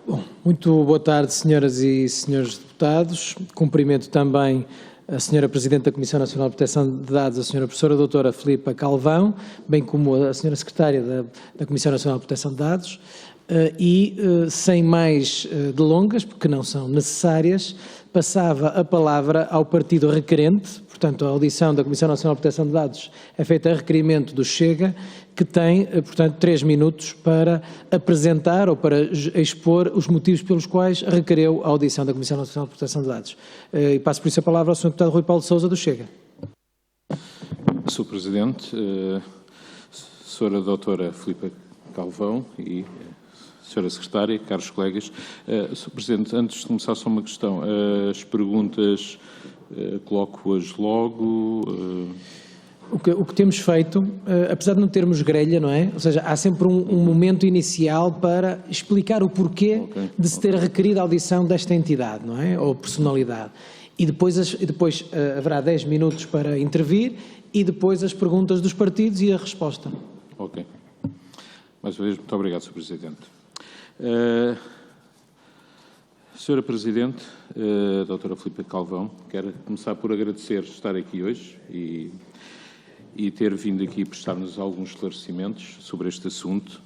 Bom, muito boa tarde, senhoras e senhores deputados. Cumprimento também a senhora Presidente da Comissão Nacional de Proteção de Dados, a senhora Professora Doutora Filipa Calvão, bem como a senhora Secretária da Comissão Nacional de Proteção de Dados. Sem mais delongas, porque não são necessárias, passava a palavra ao partido requerente. Portanto, a audição da Comissão Nacional de Proteção de Dados é feita a requerimento do Chega, que tem, portanto, 3 minutos para apresentar ou para expor os motivos pelos quais requereu a audição da Comissão Nacional de Proteção de Dados. E passo por isso a palavra ao Sr. Deputado Rui Paulo Sousa, do Chega. Sr. Presidente, Sra. Doutora Filipa Calvão e Sra. Secretária, caros colegas. Sr. Presidente, antes de começar só uma questão. As perguntas coloco-as logo. O que temos feito, apesar de não termos grelha, não é? Ou seja, há sempre um momento inicial para explicar o porquê de se ter requerido a audição desta entidade, não é? Ou personalidade. E depois haverá 10 minutos para intervir e depois as perguntas dos partidos e a resposta. Ok. Mais uma vez, muito obrigado, Sr. Presidente. Sra. Presidente, Doutora Filipa Calvão, quero começar por agradecer estar aqui hoje e ter vindo aqui prestar-nos alguns esclarecimentos sobre este assunto.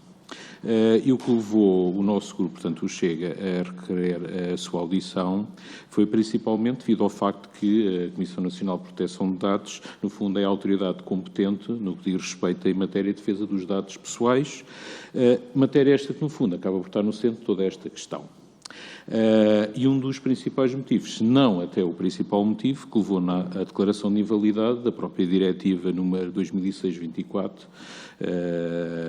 E o que levou o nosso grupo, portanto o Chega, a requerer a sua audição foi principalmente devido ao facto que a Comissão Nacional de Proteção de Dados, no fundo, é a autoridade competente no que diz respeito em matéria de defesa dos dados pessoais, matéria esta que, no fundo, acaba por estar no centro de toda esta questão. E um dos principais motivos, se não até o principal motivo, que levou à declaração de invalidade da própria diretiva número 2006-24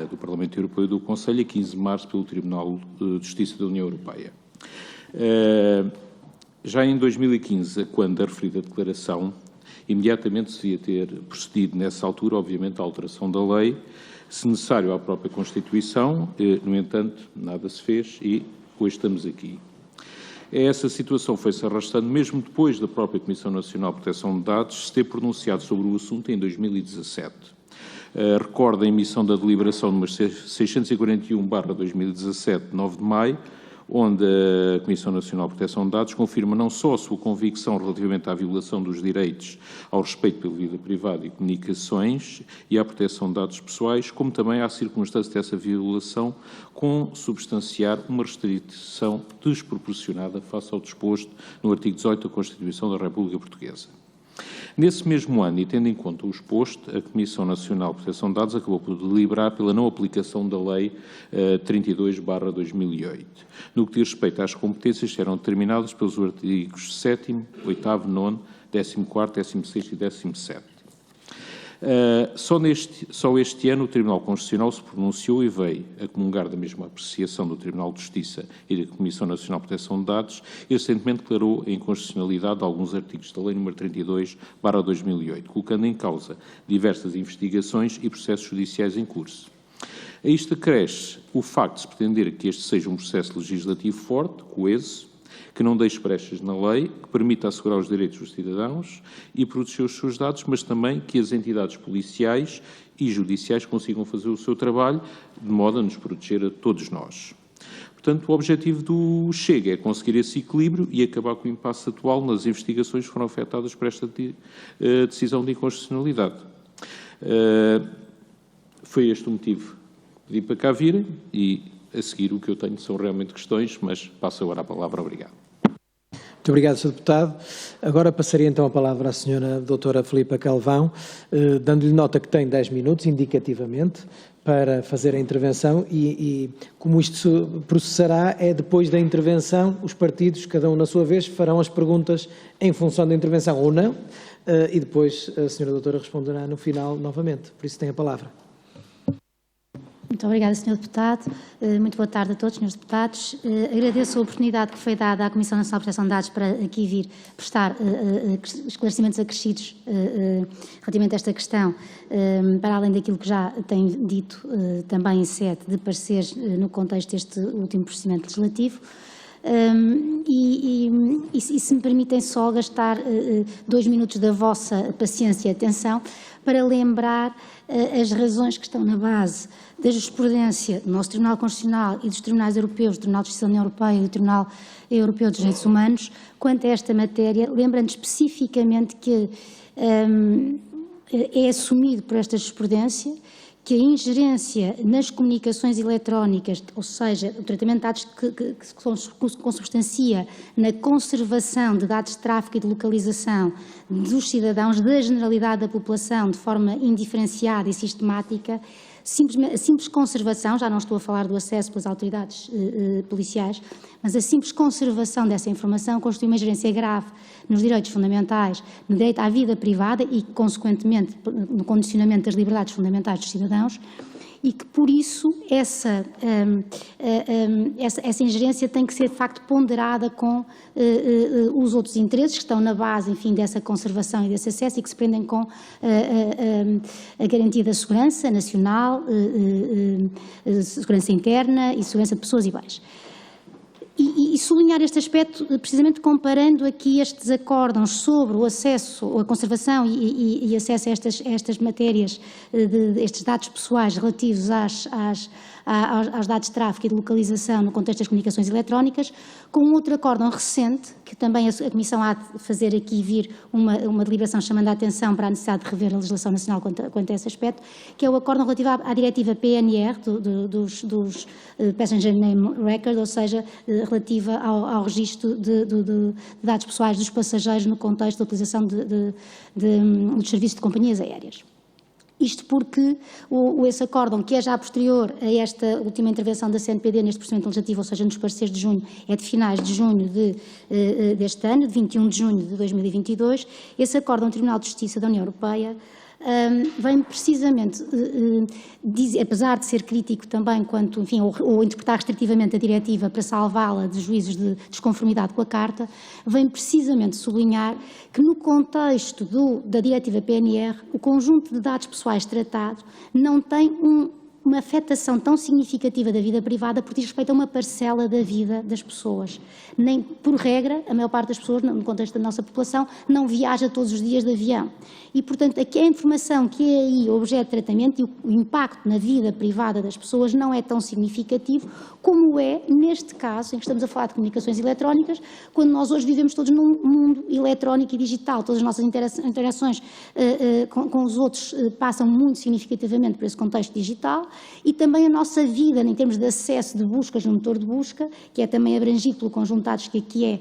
do Parlamento Europeu e do Conselho, a 15 de março, pelo Tribunal de Justiça da União Europeia. Já em 2015, quando a referida declaração, imediatamente se devia ter procedido nessa altura, obviamente, à alteração da lei, se necessário à própria Constituição. No entanto, nada se fez e hoje estamos aqui. Essa situação foi-se arrastando mesmo depois da própria Comissão Nacional de Proteção de Dados se ter pronunciado sobre o assunto em 2017. Recordo a emissão da deliberação número 641/2017, 9 de maio, onde a Comissão Nacional de Proteção de Dados confirma não só a sua convicção relativamente à violação dos direitos ao respeito pela vida privada e comunicações e à proteção de dados pessoais, como também à circunstância dessa violação consubstanciar uma restrição desproporcionada face ao disposto no artigo 18 da Constituição da República Portuguesa. Nesse mesmo ano, e tendo em conta o exposto, a Comissão Nacional de Proteção de Dados acabou por deliberar pela não aplicação da Lei 32/2008, no que diz respeito às competências que eram determinadas pelos artigos 7º, 8º, 9º, 14º, 16º e 17º. Só este ano o Tribunal Constitucional se pronunciou e veio a comungar da mesma apreciação do Tribunal de Justiça e da Comissão Nacional de Proteção de Dados e recentemente declarou a inconstitucionalidade de alguns artigos da Lei nº 32/2008, colocando em causa diversas investigações e processos judiciais em curso. A isto acresce o facto de se pretender que este seja um processo legislativo forte, coeso, que não deixe brechas na lei, que permita assegurar os direitos dos cidadãos e proteger os seus dados, mas também que as entidades policiais e judiciais consigam fazer o seu trabalho de modo a nos proteger a todos nós. Portanto, o objetivo do Chega é conseguir esse equilíbrio e acabar com o impasse atual nas investigações que foram afetadas por esta decisão de inconstitucionalidade. Foi este o motivo que pedi para cá virem e, a seguir, o que eu tenho são realmente questões, mas passo agora a palavra. Obrigado. Muito obrigado, Sr. Deputado. Agora passaria então a palavra à Sra. Doutora Filipa Calvão, dando-lhe nota que tem 10 minutos, indicativamente, para fazer a intervenção e como isto processará é depois da intervenção, os partidos, cada um na sua vez, farão as perguntas em função da intervenção ou não e depois a Sra. Doutora responderá no final novamente. Por isso tem a palavra. Muito obrigada, Sr. Deputado. Muito boa tarde a todos, Srs. Deputados. Agradeço a oportunidade que foi dada à Comissão Nacional de Proteção de Dados para aqui vir prestar esclarecimentos acrescidos relativamente a esta questão, para além daquilo que já tenho dito também em sede de pareceres no contexto deste último procedimento legislativo. E se me permitem só gastar 2 minutos da vossa paciência e atenção para lembrar as razões que estão na base da jurisprudência do nosso Tribunal Constitucional e dos Tribunais Europeus, do Tribunal de Justiça da União Europeia e do Tribunal Europeu dos Direitos Humanos, quanto a esta matéria, lembrando especificamente que é assumido por esta jurisprudência que a ingerência nas comunicações eletrónicas, ou seja, o tratamento de dados que se consubstancia na conservação de dados de tráfego e de localização dos cidadãos, da generalidade da população, de forma indiferenciada e sistemática, a simples conservação, já não estou a falar do acesso pelas autoridades policiais, mas a simples conservação dessa informação constitui uma ingerência grave nos direitos fundamentais, no direito à vida privada e, consequentemente, no condicionamento das liberdades fundamentais dos cidadãos, e que, por isso, essa ingerência tem que ser, de facto, ponderada com os outros interesses que estão na base, enfim, dessa conservação e desse acesso e que se prendem com a garantia da segurança nacional, segurança interna e segurança de pessoas e bens. E sublinhar este aspecto, precisamente comparando aqui estes acórdãos sobre o acesso, a conservação e acesso a estas matérias, estes dados pessoais relativos aos dados de tráfego e de localização no contexto das comunicações eletrónicas, com um outro acórdão recente, que também a Comissão há de fazer aqui vir uma deliberação chamando a atenção para a necessidade de rever a legislação nacional quanto a esse aspecto, que é o acórdão relativo à diretiva PNR, dos Passenger Name Record, ou seja, relativa ao registro de dados pessoais dos passageiros no contexto da utilização dos serviços de companhias aéreas. Isto porque esse acórdão, que é já posterior a esta última intervenção da CNPD neste procedimento legislativo, ou seja, nos pareceres de junho, é de finais de junho deste ano, de 21 de junho de 2022, esse acórdão do Tribunal de Justiça da União Europeia vem precisamente dizer, apesar de ser crítico também quanto, enfim, ou interpretar restritivamente a diretiva para salvá-la de juízos de desconformidade com a Carta, vem precisamente sublinhar que no contexto da diretiva PNR, o conjunto de dados pessoais tratado não tem uma afetação tão significativa da vida privada porque diz respeito a uma parcela da vida das pessoas. Nem, por regra, a maior parte das pessoas, no contexto da nossa população, não viaja todos os dias de avião. E, portanto, aqui a informação que é aí objeto de tratamento e o impacto na vida privada das pessoas não é tão significativo como é neste caso em que estamos a falar de comunicações eletrónicas, quando nós hoje vivemos todos num mundo eletrónico e digital, todas as nossas interações com os outros passam muito significativamente por esse contexto digital, e também a nossa vida, em termos de acesso de buscas no motor de busca, que é também abrangido pelo conjunto de dados que aqui é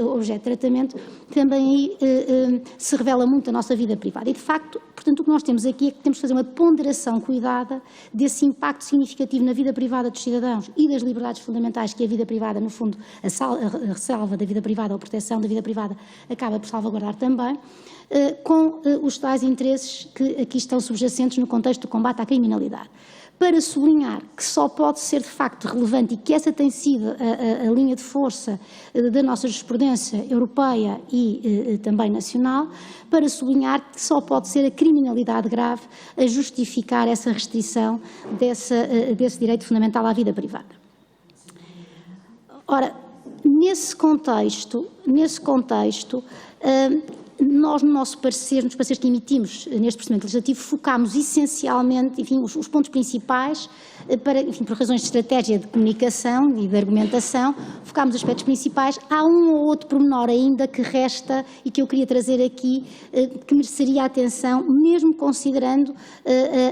objeto de tratamento, também aí se revela muito a nossa vida privada. E, de facto, portanto, o que nós temos aqui é que temos que fazer uma ponderação cuidada desse impacto significativo na vida privada dos cidadãos e das liberdades fundamentais que a vida privada, no fundo, a ressalva da vida privada ou a proteção da vida privada acaba por salvaguardar também, com os tais interesses que aqui estão subjacentes no contexto do combate à criminalidade. Para sublinhar que só pode ser de facto relevante e que essa tem sido a linha de força da nossa jurisprudência europeia e também nacional, para sublinhar que só pode ser a criminalidade grave a justificar essa restrição desse direito fundamental à vida privada. Ora, nesse contexto, nós, no nosso parecer, nos pareceres que emitimos neste procedimento legislativo, focámos essencialmente, enfim, os pontos principais, enfim, por razões de estratégia de comunicação e de argumentação, focámos os aspectos principais. Há um ou outro pormenor ainda que resta e que eu queria trazer aqui, que mereceria atenção, mesmo considerando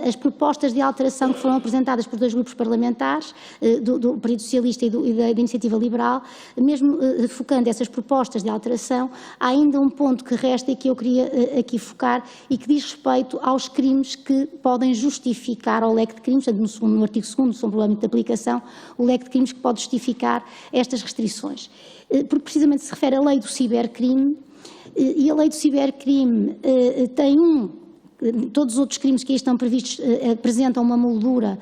as propostas de alteração que foram apresentadas por 2 grupos parlamentares, do Partido Socialista e da Iniciativa Liberal, mesmo focando essas propostas de alteração, há ainda um ponto que resta e que eu queria aqui focar e que diz respeito aos crimes que podem justificar ao leque de crimes, no artigo 2º, sobre o âmbito de aplicação, o leque de crimes que pode justificar estas restrições. Porque precisamente se refere à lei do cibercrime, e a lei do cibercrime tem todos os outros crimes que aí estão previstos apresentam uma moldura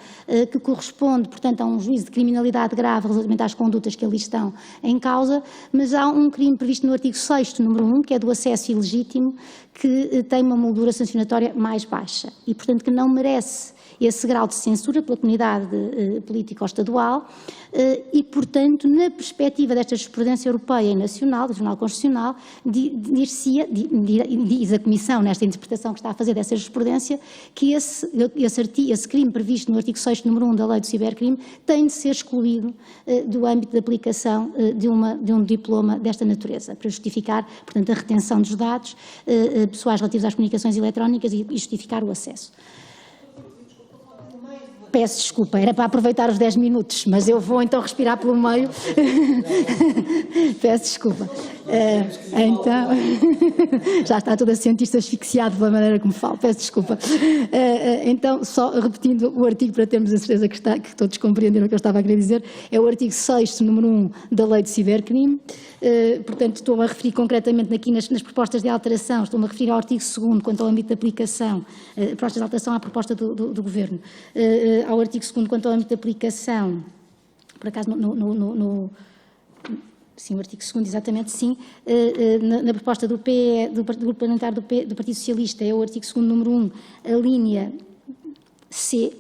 que corresponde, portanto, a um juízo de criminalidade grave relativamente às condutas que ali estão em causa, mas há um crime previsto no artigo 6º, número 1, que é do acesso ilegítimo, que tem uma moldura sancionatória mais baixa e, portanto, que não merece esse grau de censura pela comunidade político-estadual e, portanto, na perspectiva desta jurisprudência europeia e nacional, do Tribunal Constitucional, diz a Comissão, nesta interpretação que está a fazer dessa jurisprudência, que esse crime previsto no artigo 6º, número 1 da Lei do Cibercrime tem de ser excluído do âmbito de aplicação de um diploma desta natureza, para justificar, portanto, a retenção dos dados pessoais relativos às comunicações eletrónicas e justificar o acesso. Peço desculpa, era para aproveitar os 10 minutos, mas eu vou então respirar pelo meio. Peço desculpa. Então, já está todo a sentir-se asfixiado pela maneira como falo, peço desculpa. Então, só repetindo o artigo para termos a certeza que todos compreenderam o que eu estava a querer dizer, é o artigo 6º, número 1 da Lei de Cibercrime. Portanto, estou-me a referir concretamente aqui nas propostas de alteração, estou-me a referir ao artigo 2º quanto ao âmbito de aplicação, propostas de alteração à proposta do Governo, ao artigo 2º quanto ao âmbito de aplicação, por acaso sim, o artigo 2º, exatamente, sim, na proposta do Grupo Parlamentar do Partido Socialista, é o artigo 2º, número 1, a linha C,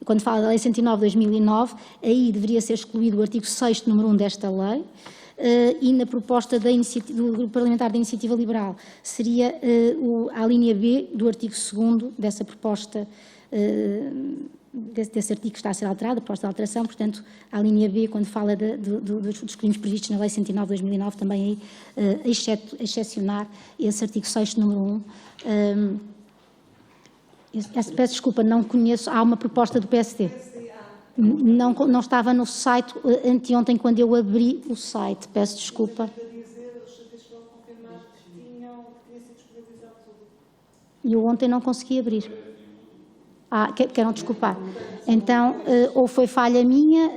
quando fala da Lei 109 de 2009, aí deveria ser excluído o artigo 6º, número 1 desta lei, e na proposta do Grupo Parlamentar da Iniciativa Liberal seria a linha B do artigo 2º dessa proposta, desse artigo que está a ser alterado, a proposta de alteração, portanto, a linha B, quando fala dos crimes previstos na Lei 109 de 2009, também aí excepcionar esse artigo 6º, número 1. Peço desculpa, não conheço, há uma proposta do PSD. Não estava no site anteontem, quando eu abri o site, peço desculpa. E eu ontem não consegui abrir. Quero desculpar. Então, ou foi falha minha,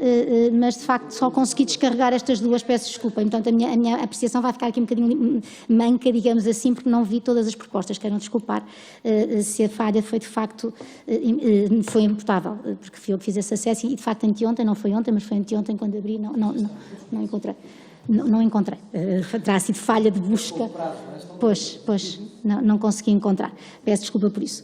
mas de facto só consegui descarregar estas duas, peço desculpa. Então, a minha apreciação vai ficar aqui um bocadinho manca, digamos assim, porque não vi todas as propostas. Quero desculpar se a falha foi de facto, foi imputável, porque fui eu que fiz esse acesso e de facto anteontem, não foi ontem, mas foi anteontem quando abri, não encontrei. Não encontrei. Terá sido falha de busca. Pois, não consegui encontrar. Peço desculpa por isso.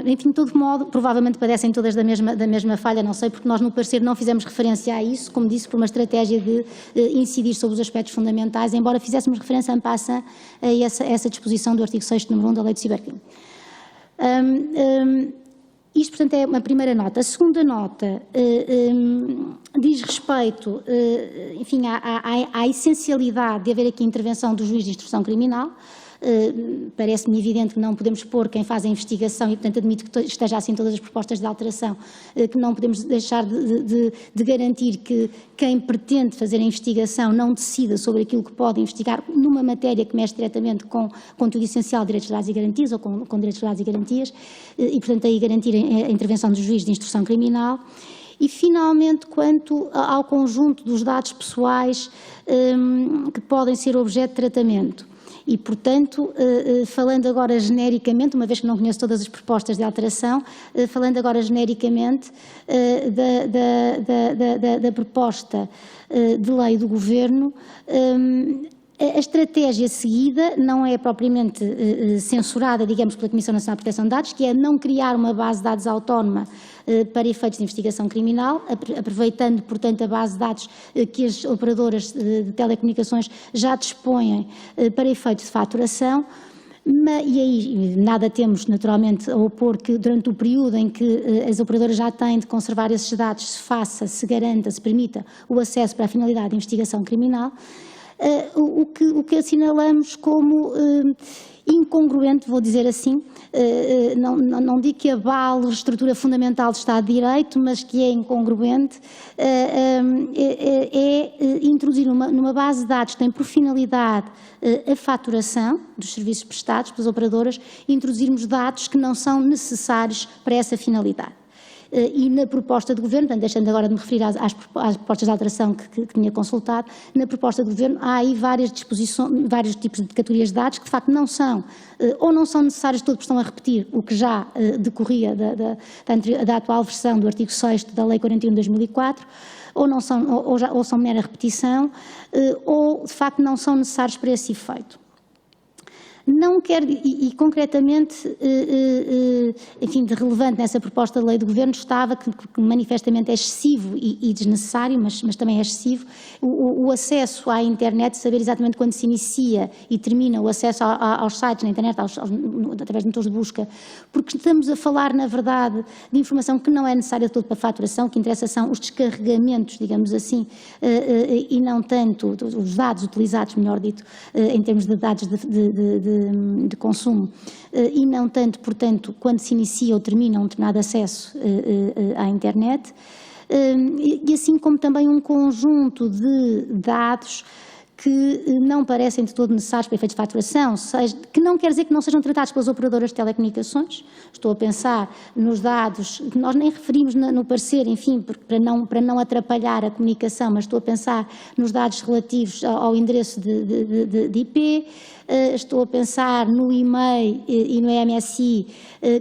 Enfim, de todo modo, provavelmente padecem todas da mesma falha, não sei, porque nós no parecer não fizemos referência a isso, como disse, por uma estratégia de incidir sobre os aspectos fundamentais, embora fizéssemos referência en passant a essa disposição do artigo 6º, número 1 da Lei do Cibercrime. Isto, portanto, é uma primeira nota. A segunda nota diz respeito, enfim, à essencialidade de haver aqui intervenção do juiz de instrução criminal. Parece-me evidente que não podemos pôr quem faz a investigação e, portanto, admito que esteja assim todas as propostas de alteração, que não podemos deixar de garantir que quem pretende fazer a investigação não decida sobre aquilo que pode investigar numa matéria que mexe diretamente com conteúdo essencial de direitos legais e garantias ou com direitos legais e garantias e, portanto, aí garantir a intervenção do juiz de instrução criminal. E, finalmente, quanto ao conjunto dos dados pessoais que podem ser objeto de tratamento. E, portanto, falando agora genericamente, uma vez que não conheço todas as propostas de alteração, falando agora genericamente da proposta de lei do Governo, a estratégia seguida não é propriamente censurada, digamos, pela Comissão Nacional de Proteção de Dados, que é não criar uma base de dados autónoma para efeitos de investigação criminal, aproveitando, portanto, a base de dados que as operadoras de telecomunicações já dispõem para efeitos de faturação. E aí nada temos, naturalmente, a opor que durante o período em que as operadoras já têm de conservar esses dados se garanta, se permita o acesso para a finalidade de investigação criminal. O que assinalamos como incongruente, vou dizer assim, não digo que abale a estrutura fundamental do Estado de Direito, mas que é incongruente, introduzir numa base de dados que tem por finalidade a faturação dos serviços prestados pelas operadoras, introduzirmos dados que não são necessários para essa finalidade. e na proposta do Governo, portanto, deixando agora de me referir às propostas de alteração que tinha consultado, na proposta do Governo há aí várias disposições, vários tipos de categorias de dados que de facto não são, ou não são necessários todos, porque estão a repetir o que já decorria da atual versão do artigo 6º da Lei 41 de 2004, ou, não são, ou são mera repetição, ou de facto não são necessários para esse efeito. Não quer, e concretamente, enfim, de relevante nessa proposta de lei do Governo estava que manifestamente é excessivo e desnecessário, mas também é excessivo, o acesso à internet, saber exatamente quando se inicia e termina o acesso aos sites na internet, através de motores de busca, porque estamos a falar, na verdade, de informação que não é necessária de todo para a faturação, que interessa são os descarregamentos, digamos assim, e não tanto os dados utilizados, melhor dito, em termos de dados de consumo, e não tanto, portanto, quando se inicia ou termina um determinado acesso à internet, e assim como também um conjunto de dados que não parecem de todo necessários para efeitos de faturação, que não quer dizer que não sejam tratados pelas operadoras de telecomunicações. Estou a pensar nos dados, que nós nem referimos no parecer, enfim, para não atrapalhar a comunicação, mas estou a pensar nos dados relativos ao endereço de IP, estou a pensar no e-mail e no MSI,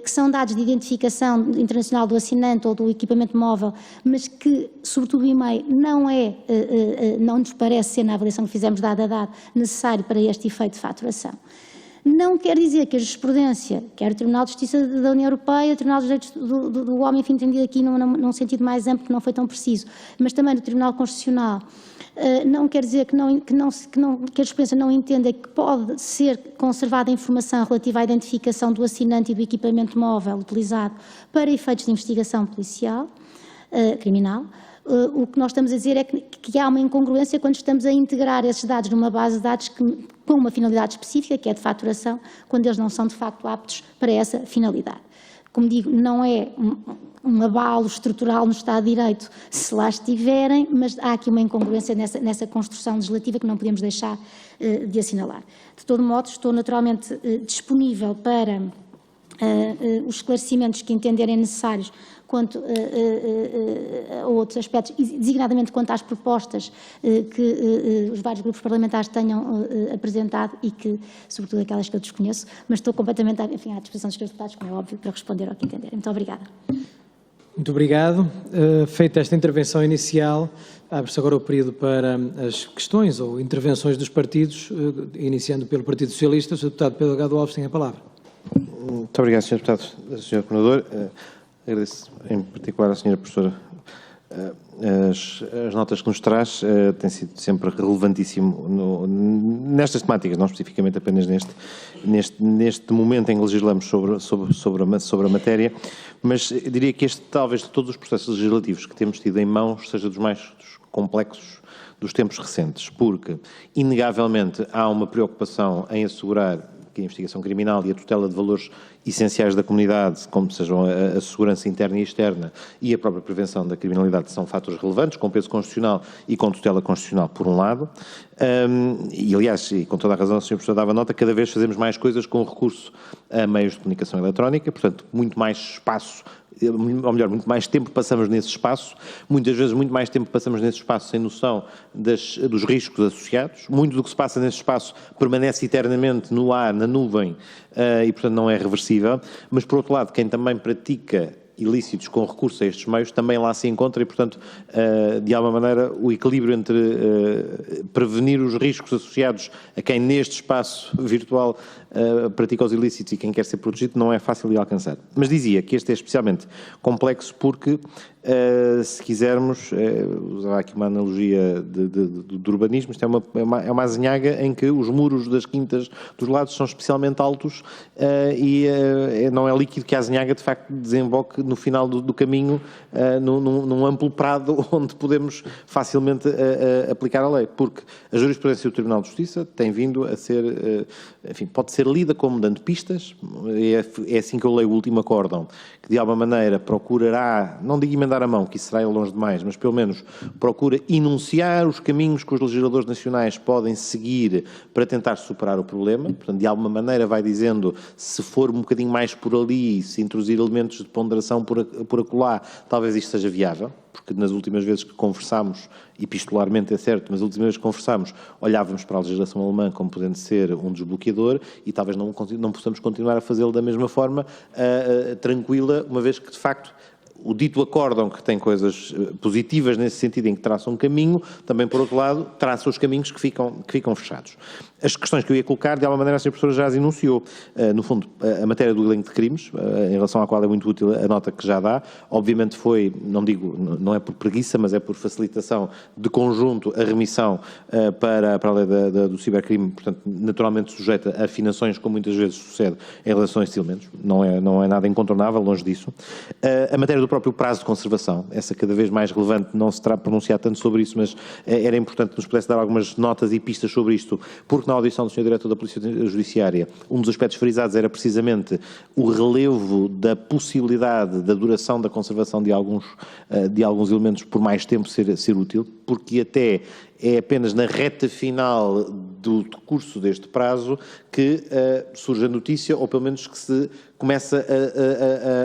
que são dados de identificação internacional do assinante ou do equipamento móvel, mas que, sobretudo o e-mail, não nos parece ser, na avaliação que fizemos dado a dado, necessário para este efeito de faturação. Não quer dizer que a jurisprudência, quer o Tribunal de Justiça da União Europeia, o Tribunal dos Direitos do Homem, enfim, entendido aqui num sentido mais amplo, que não foi tão preciso, mas também do Tribunal Constitucional, não quer dizer que a jurisprudência não entenda que pode ser conservada a informação relativa à identificação do assinante e do equipamento móvel utilizado para efeitos de investigação policial, criminal. O que nós estamos a dizer é que há uma incongruência quando estamos a integrar esses dados numa base de dados com uma finalidade específica, que é de faturação, quando eles não são de facto aptos para essa finalidade. Como digo, não é um abalo estrutural no Estado de Direito, se lá estiverem, mas há aqui uma incongruência nessa construção legislativa que não podemos deixar de assinalar. De todo modo, estou naturalmente disponível para os esclarecimentos que entenderem necessários quanto a outros aspectos, designadamente quanto às propostas que os vários grupos parlamentares tenham apresentado e que, sobretudo, aquelas que eu desconheço, mas estou completamente à disposição dos senhores deputados, como é óbvio, para responder ao que entenderem. Muito obrigada. Muito obrigado. Feita esta intervenção inicial, abre-se agora o período para as questões ou intervenções dos partidos, iniciando pelo Partido Socialista. O Sr. Deputado Pedro Delgado Alves tem a palavra. Muito obrigado, Sr. Deputado. Sr. Coordenador, agradeço em particular à Sra. Professora as notas que nos traz, tem sido sempre relevantíssimo nestas temáticas, não especificamente apenas neste momento em que legislamos sobre a matéria, mas diria que este, talvez, de todos os processos legislativos que temos tido em mãos, seja dos mais complexos dos tempos recentes, porque, inegavelmente, há uma preocupação em assegurar que a investigação criminal e a tutela de valores essenciais da comunidade, como sejam a segurança interna e externa e a própria prevenção da criminalidade, são fatores relevantes, com peso constitucional e com tutela constitucional, por um lado. E, aliás, e com toda a razão, o Sr. Professor dava nota, cada vez fazemos mais coisas com recurso a meios de comunicação eletrónica, portanto, muito mais espaço, ou melhor, muito mais tempo passamos nesse espaço, muitas vezes muito mais tempo passamos nesse espaço sem noção dos riscos associados, muito do que se passa nesse espaço permanece eternamente no ar, na nuvem, e portanto não é reversível, mas por outro lado, quem também pratica ilícitos com recurso a estes meios também lá se encontra e, portanto, de alguma maneira, o equilíbrio entre prevenir os riscos associados a quem neste espaço virtual pratica os ilícitos e quem quer ser protegido não é fácil de alcançar. Mas dizia que este é especialmente complexo porque, se quisermos, usar aqui uma analogia do urbanismo, isto é uma azinhaga em que os muros das quintas dos lados são especialmente altos e não é líquido que a azinhaga de facto desemboque no final do caminho num amplo prado onde podemos facilmente aplicar a lei, porque a jurisprudência do Tribunal de Justiça tem vindo a ser, enfim, pode ser lida como dando pistas, é assim que eu leio o último acórdão, que de alguma maneira procurará, não digo emendar dar a mão, que isso será longe demais, mas pelo menos procura enunciar os caminhos que os legisladores nacionais podem seguir para tentar superar o problema. Portanto, de alguma maneira vai dizendo, se for um bocadinho mais por ali, se introduzir elementos de ponderação por acolá, talvez isto seja viável, porque nas últimas vezes que conversámos, epistolarmente é certo, mas as últimas vezes que conversámos, olhávamos para a legislação alemã como podendo ser um desbloqueador e talvez não possamos continuar a fazê-lo da mesma forma, tranquila, uma vez que, de facto, o dito acórdão, que tem coisas positivas nesse sentido, em que traça um caminho, também, por outro lado, traça os caminhos que ficam fechados. As questões que eu ia colocar, de alguma maneira, a Sra. Professora já as enunciou. No fundo, a matéria do elenco de crimes, em relação à qual é muito útil a nota que já dá, obviamente foi, não é por preguiça, mas é por facilitação de conjunto a remissão para a lei do cibercrime, portanto, naturalmente sujeita a afinações, como muitas vezes sucede em relações de elementos. Não é nada incontornável, longe disso. A matéria do próprio prazo de conservação, essa cada vez mais relevante, não se terá pronunciado tanto sobre isso, mas era importante que nos pudesse dar algumas notas e pistas sobre isto, porque na audição do Sr. Diretor da Polícia Judiciária, um dos aspectos frisados era precisamente o relevo da possibilidade da duração da conservação de alguns elementos por mais tempo ser útil, porque até é apenas na reta final do curso deste prazo que surge a notícia, ou pelo menos que se começa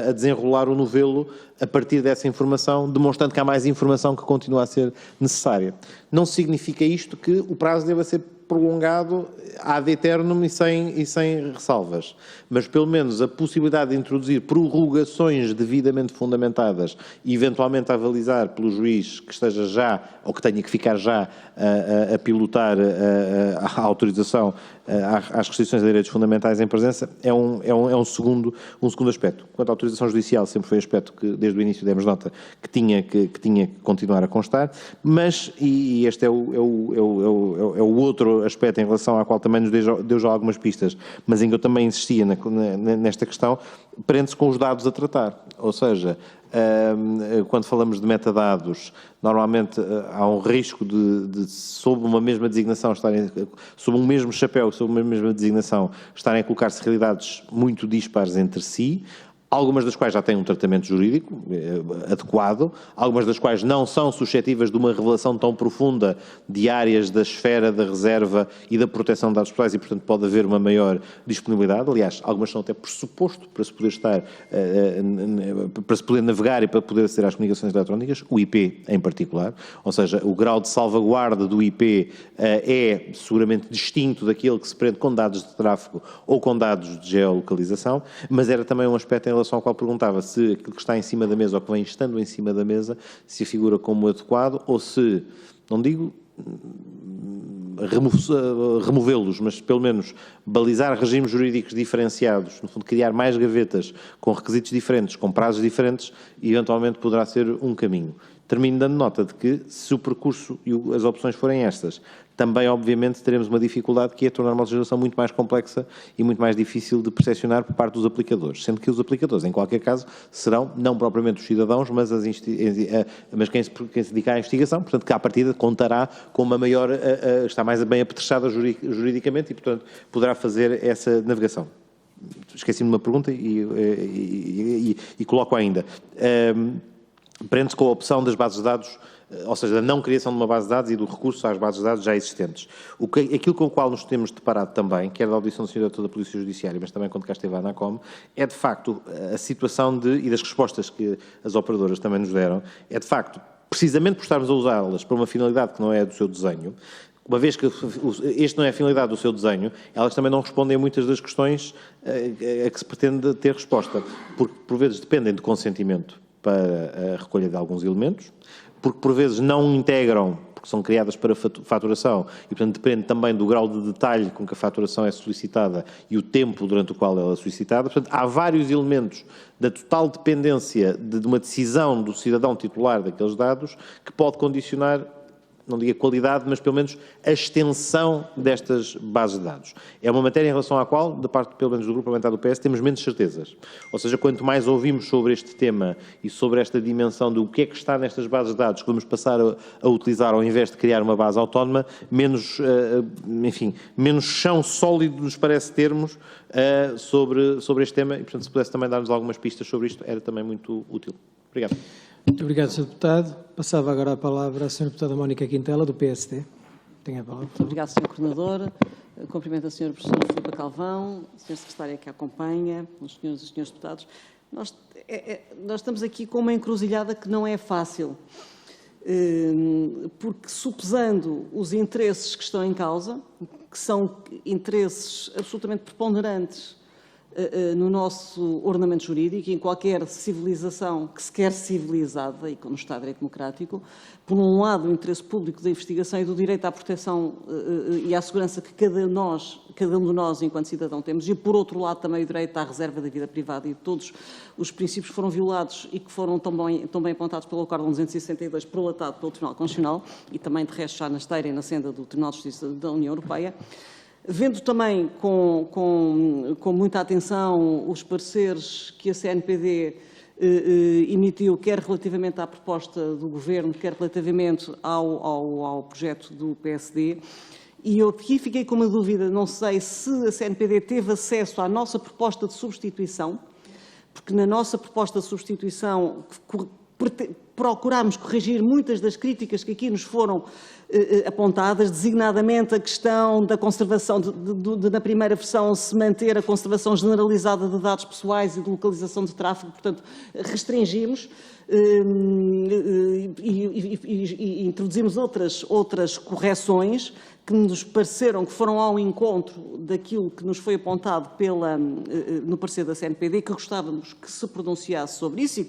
a desenrolar o novelo a partir dessa informação, demonstrando que há mais informação que continua a ser necessária. Não significa isto que o prazo deva ser prolongado ad eternum e sem ressalvas, mas pelo menos a possibilidade de introduzir prorrogações devidamente fundamentadas e eventualmente a avalizar pelo juiz que esteja já, ou que tenha que ficar já a pilotar a autorização às restrições de direitos fundamentais em presença, é um segundo aspecto. Quanto à autorização judicial, sempre foi um aspecto que desde o início demos nota que tinha que continuar a constar, mas, e este é o outro aspecto em relação ao qual também nos deu já algumas pistas, mas em que eu também insistia nesta questão, prende-se com os dados a tratar. Ou seja, quando falamos de metadados, normalmente há um risco de sob uma mesma designação, sob um mesmo chapéu, sob uma mesma designação, estarem a colocar-se realidades muito dispares entre si, algumas das quais já têm um tratamento jurídico adequado, algumas das quais não são suscetíveis de uma revelação tão profunda de áreas da esfera da reserva e da proteção de dados pessoais e, portanto, pode haver uma maior disponibilidade. Aliás, algumas são até pressuposto para se poder para se poder navegar e para poder aceder às comunicações eletrónicas, o IP em particular, ou seja, o grau de salvaguarda do IP é seguramente distinto daquele que se prende com dados de tráfego ou com dados de geolocalização, mas era também um aspecto em relação ao qual perguntava se aquilo que está em cima da mesa ou que vem estando em cima da mesa se figura como adequado ou se, não digo removê-los, mas pelo menos balizar regimes jurídicos diferenciados, no fundo criar mais gavetas com requisitos diferentes, com prazos diferentes, e eventualmente poderá ser um caminho. Termino dando nota de que, se o percurso e as opções forem estas, também, obviamente, teremos uma dificuldade que é tornar uma legislação muito mais complexa e muito mais difícil de percepcionar por parte dos aplicadores, sendo que os aplicadores, em qualquer caso, serão não propriamente os cidadãos, mas quem se dedica à investigação, portanto, que à partida contará com uma maior, está mais bem apetrechada juridicamente e, portanto, poderá fazer essa navegação. Esqueci-me de uma pergunta e coloco ainda. Prende-se com a opção das bases de dados, ou seja, da não criação de uma base de dados e do recurso às bases de dados já existentes. Aquilo com o qual nos temos deparado também, quer da audição do Sr. Diretor da Polícia Judiciária, mas também quando cá esteve a ANACOM, é de facto a situação e das respostas que as operadoras também nos deram, é de facto, precisamente por estarmos a usá-las para uma finalidade que não é do seu desenho, uma vez que este não é a finalidade do seu desenho, elas também não respondem a muitas das questões a que se pretende ter resposta, porque por vezes dependem de consentimento para a recolha de alguns elementos, porque por vezes não integram, porque são criadas para faturação, e portanto depende também do grau de detalhe com que a faturação é solicitada e o tempo durante o qual ela é solicitada. Portanto, há vários elementos da total dependência de uma decisão do cidadão titular daqueles dados que pode condicionar, não digo a qualidade, mas pelo menos a extensão destas bases de dados. É uma matéria em relação à qual, da parte pelo menos do Grupo Parlamentar do PS, temos menos certezas. Ou seja, quanto mais ouvimos sobre este tema e sobre esta dimensão do que é que está nestas bases de dados que vamos passar a utilizar ao invés de criar uma base autónoma, menos chão sólido nos parece termos sobre este tema e, portanto, se pudesse também dar-nos algumas pistas sobre isto, era também muito útil. Obrigado. Muito obrigado, Sr. Deputado. Passava agora a palavra à Sra. Deputada Mónica Quintela, do PSD. Tenha a palavra. Muito obrigado, Sr. Coordenador. Cumprimento a Sra. Professora Filipa Calvão, Sra. Secretária que a acompanha, os senhores e os senhores deputados. Nós estamos aqui com uma encruzilhada que não é fácil, porque supesando os interesses que estão em causa, que são interesses absolutamente preponderantes no nosso ordenamento jurídico e em qualquer civilização que se quer civilizada e no Estado de Direito Democrático, por um lado o interesse público da investigação e do direito à proteção e à segurança que cada um de nós enquanto cidadão temos, e por outro lado também o direito à reserva da vida privada, e todos os princípios foram violados e que foram tão bem apontados pelo Acórdão 262, prolatado pelo Tribunal Constitucional e também de resto já na esteira e na senda do Tribunal de Justiça da União Europeia. Vendo também com muita atenção os pareceres que a CNPD emitiu, quer relativamente à proposta do Governo, quer relativamente ao projeto do PSD, e eu aqui fiquei com uma dúvida, não sei se a CNPD teve acesso à nossa proposta de substituição, porque na nossa proposta de substituição procurámos corrigir muitas das críticas que aqui nos foram apontadas, designadamente a questão da conservação, na primeira versão, se manter a conservação generalizada de dados pessoais e de localização de tráfego, portanto, restringimos e introduzimos outras correções que nos pareceram que foram ao encontro daquilo que nos foi apontado no parecer da CNPD, que gostávamos que se pronunciasse sobre isso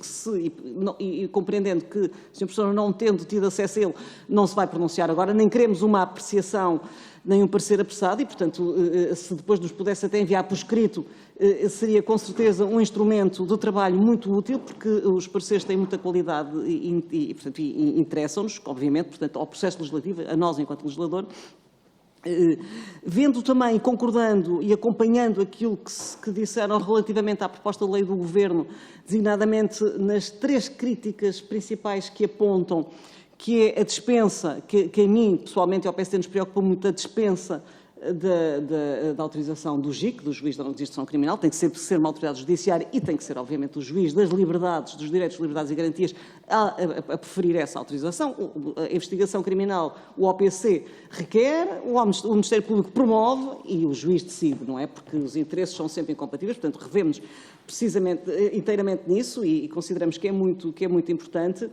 e compreendendo que o Sr. Professor, não tendo tido acesso a ele, não se vai pronunciar agora, nem queremos uma apreciação nem um parecer apressado e, portanto, se depois nos pudesse até enviar por escrito, seria com certeza um instrumento de trabalho muito útil, porque os pareceres têm muita qualidade e interessam-nos, obviamente, portanto, ao processo legislativo, a nós enquanto legislador. Vendo também, concordando e acompanhando aquilo que disseram relativamente à proposta de lei do Governo, designadamente nas 3 críticas principais que apontam, que é a dispensa, que a mim, pessoalmente, e ao PSD nos preocupa muito, a dispensa da autorização do JIC, do Juiz da Justiça Criminal, tem que ser uma autoridade judiciária e tem que ser, obviamente, o Juiz das liberdades, dos direitos, liberdades e garantias a preferir essa autorização. A investigação criminal, o OPC requer, o Ministério Público promove e o Juiz decide, não é? Porque os interesses são sempre incompatíveis, portanto, revemos precisamente, inteiramente nisso e consideramos que é muito importante.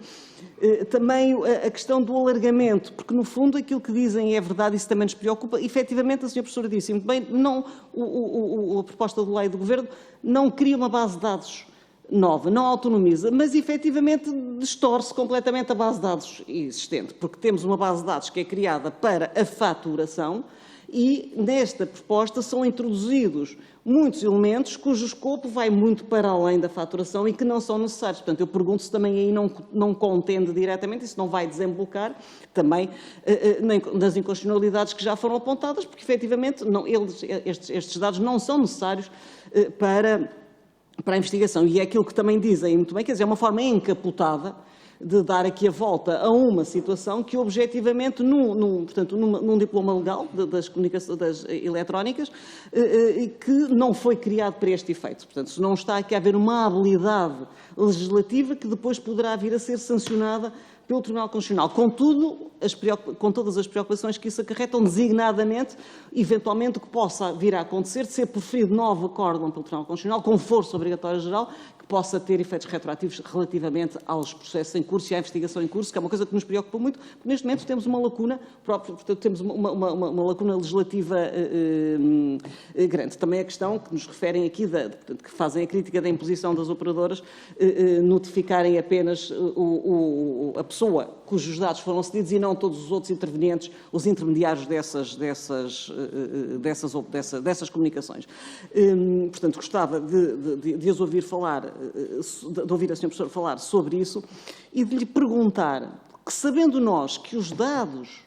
Também a questão do alargamento, porque no fundo aquilo que dizem é verdade, isso também nos preocupa. Efetivamente, a Sra. Professora disse muito bem, a proposta de lei do Governo não cria uma base de dados nova, não autonomiza, mas efetivamente distorce completamente a base de dados existente, porque temos uma base de dados que é criada para a faturação e nesta proposta são introduzidos muitos elementos cujo escopo vai muito para além da faturação e que não são necessários. Portanto, eu pergunto se também aí não contende diretamente, isso não vai desembocar também das inconstitucionalidades que já foram apontadas, porque efetivamente estes dados não são necessários para a investigação. E é aquilo que também dizem muito bem, quer dizer, é uma forma encapotada de dar aqui a volta a uma situação que objetivamente portanto, num diploma legal das comunicações eletrónicas que não foi criado para este efeito. Portanto, se não está aqui a haver uma habilidade legislativa que depois poderá vir a ser sancionada pelo Tribunal Constitucional. Contudo, com todas as preocupações que isso acarretam, designadamente, eventualmente o que possa vir a acontecer, de ser proferido novo acórdão pelo Tribunal Constitucional, com força obrigatória geral, que possa ter efeitos retroativos relativamente aos processos em curso e à investigação em curso, que é uma coisa que nos preocupa muito, porque neste momento temos uma lacuna, portanto, temos uma lacuna legislativa grande. Também a questão que nos referem aqui, portanto, que fazem a crítica da imposição das operadoras, notificarem apenas a pessoa cujos dados foram cedidos e não todos os outros intervenientes, os intermediários dessas comunicações. Portanto, gostava de as ouvir falar, de ouvir a Sra. Professora falar sobre isso e de lhe perguntar que, sabendo nós que os dados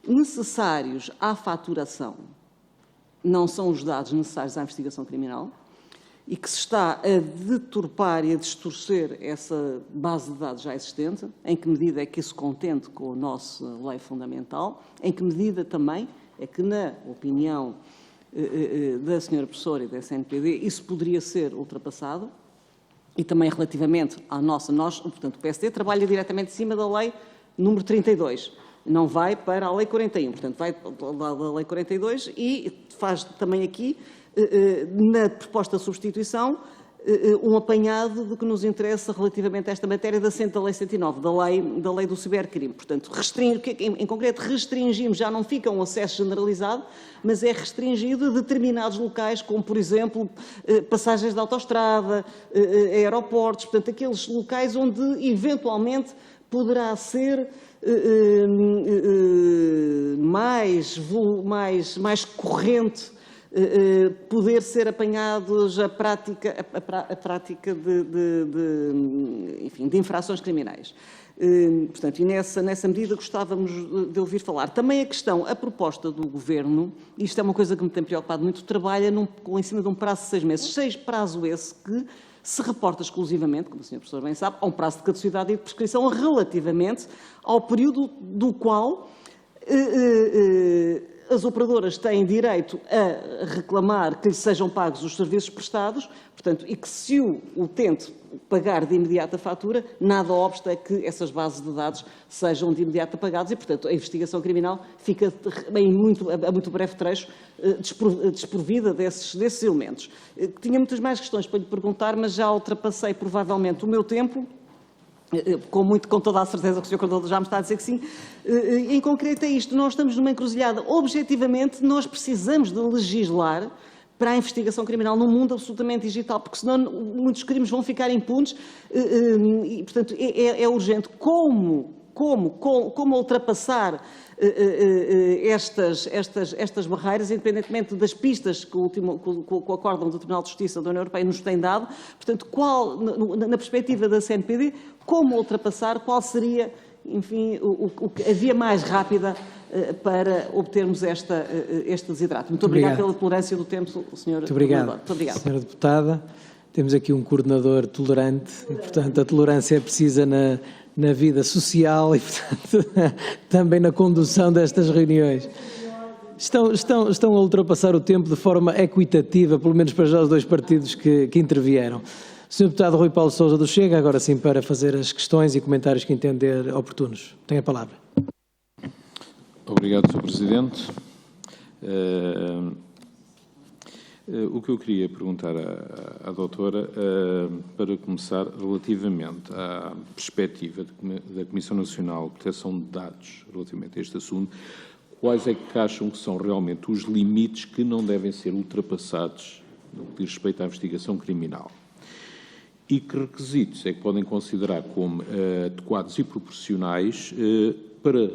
necessários à faturação não são os dados necessários à investigação criminal, e que se está a deturpar e a distorcer essa base de dados já existente, em que medida é que isso contende com a nossa lei fundamental, em que medida também é que, na opinião da Sra. Professora e da CNPD, isso poderia ser ultrapassado, e também relativamente à portanto, o PSD trabalha diretamente em cima da lei número 32, não vai para a lei 41, portanto, vai da lei 42 e faz também aqui, na proposta de substituição, um apanhado do que nos interessa relativamente a esta matéria da lei 109, da lei do cibercrime. Portanto, em concreto, restringimos, já não fica um acesso generalizado, mas é restringido a determinados locais, como, por exemplo, passagens de autoestrada, aeroportos, portanto, aqueles locais onde, eventualmente, poderá ser mais corrente poder ser apanhados a prática de infrações criminais. Portanto, e nessa medida gostávamos de ouvir falar. Também a proposta do Governo, isto é uma coisa que me tem preocupado muito, trabalha em cima de um prazo de 6 meses. Prazo esse que se reporta exclusivamente, como o Sr. Professor bem sabe, a um prazo de caducidade e de prescrição relativamente ao período do qual as operadoras têm direito a reclamar que lhes sejam pagos os serviços prestados, portanto, e que se o utente pagar de imediato a fatura, nada obsta que essas bases de dados sejam de imediato apagadas e, portanto, a investigação criminal fica a muito breve trecho desprovida desses elementos. Tinha muitas mais questões para lhe perguntar, mas já ultrapassei provavelmente o meu tempo. Com toda a certeza que o Sr. Contador já me está a dizer que sim. Em concreto é isto, nós estamos numa encruzilhada. Objetivamente, nós precisamos de legislar para a investigação criminal num mundo absolutamente digital, porque senão muitos crimes vão ficar impunes e, portanto, é urgente. Como ultrapassar estas barreiras, independentemente das pistas que o acórdão do Tribunal de Justiça da União Europeia nos tem dado, portanto, na perspectiva da CNPD, como ultrapassar, qual seria, enfim, a via mais rápida para obtermos este desidrato. Muito obrigado pela tolerância do tempo, Sr. Muito obrigado. Muito obrigado. Sra. Deputada, temos aqui um coordenador tolerante e, portanto, a tolerância é precisa na vida social e, portanto, também na condução destas reuniões. Estão a ultrapassar o tempo de forma equitativa, pelo menos para já os dois partidos que intervieram. Sr. Deputado Rui Paulo Sousa do Chega, agora sim para fazer as questões e comentários que entender oportunos. Tem a palavra. Obrigado, Sr. Presidente. O que eu queria perguntar à doutora, para começar, relativamente à perspectiva da Comissão Nacional de Proteção de Dados, relativamente a este assunto, quais é que acham que são realmente os limites que não devem ser ultrapassados no que diz respeito à investigação criminal? E que requisitos é que podem considerar como adequados e proporcionais para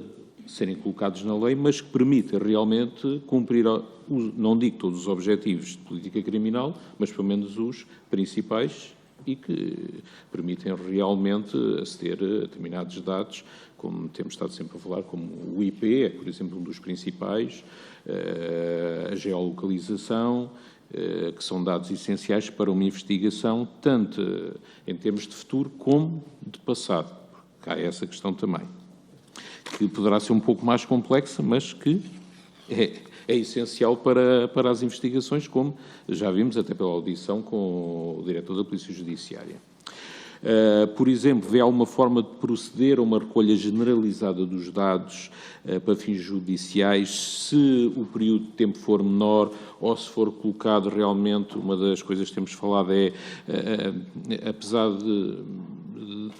serem colocados na lei, mas que permitem realmente cumprir, não digo todos os objetivos de política criminal, mas pelo menos os principais e que permitem realmente aceder a determinados dados, como temos estado sempre a falar, como o IP, é, por exemplo, um dos principais, a geolocalização, que são dados essenciais para uma investigação, tanto em termos de futuro como de passado. Porque há essa questão também, que poderá ser um pouco mais complexa, mas que é essencial para as investigações, como já vimos até pela audição com o diretor da Polícia Judiciária. Por exemplo, vê alguma forma de proceder a uma recolha generalizada dos dados para fins judiciais, se o período de tempo for menor ou se for colocado realmente, uma das coisas que temos falado é, apesar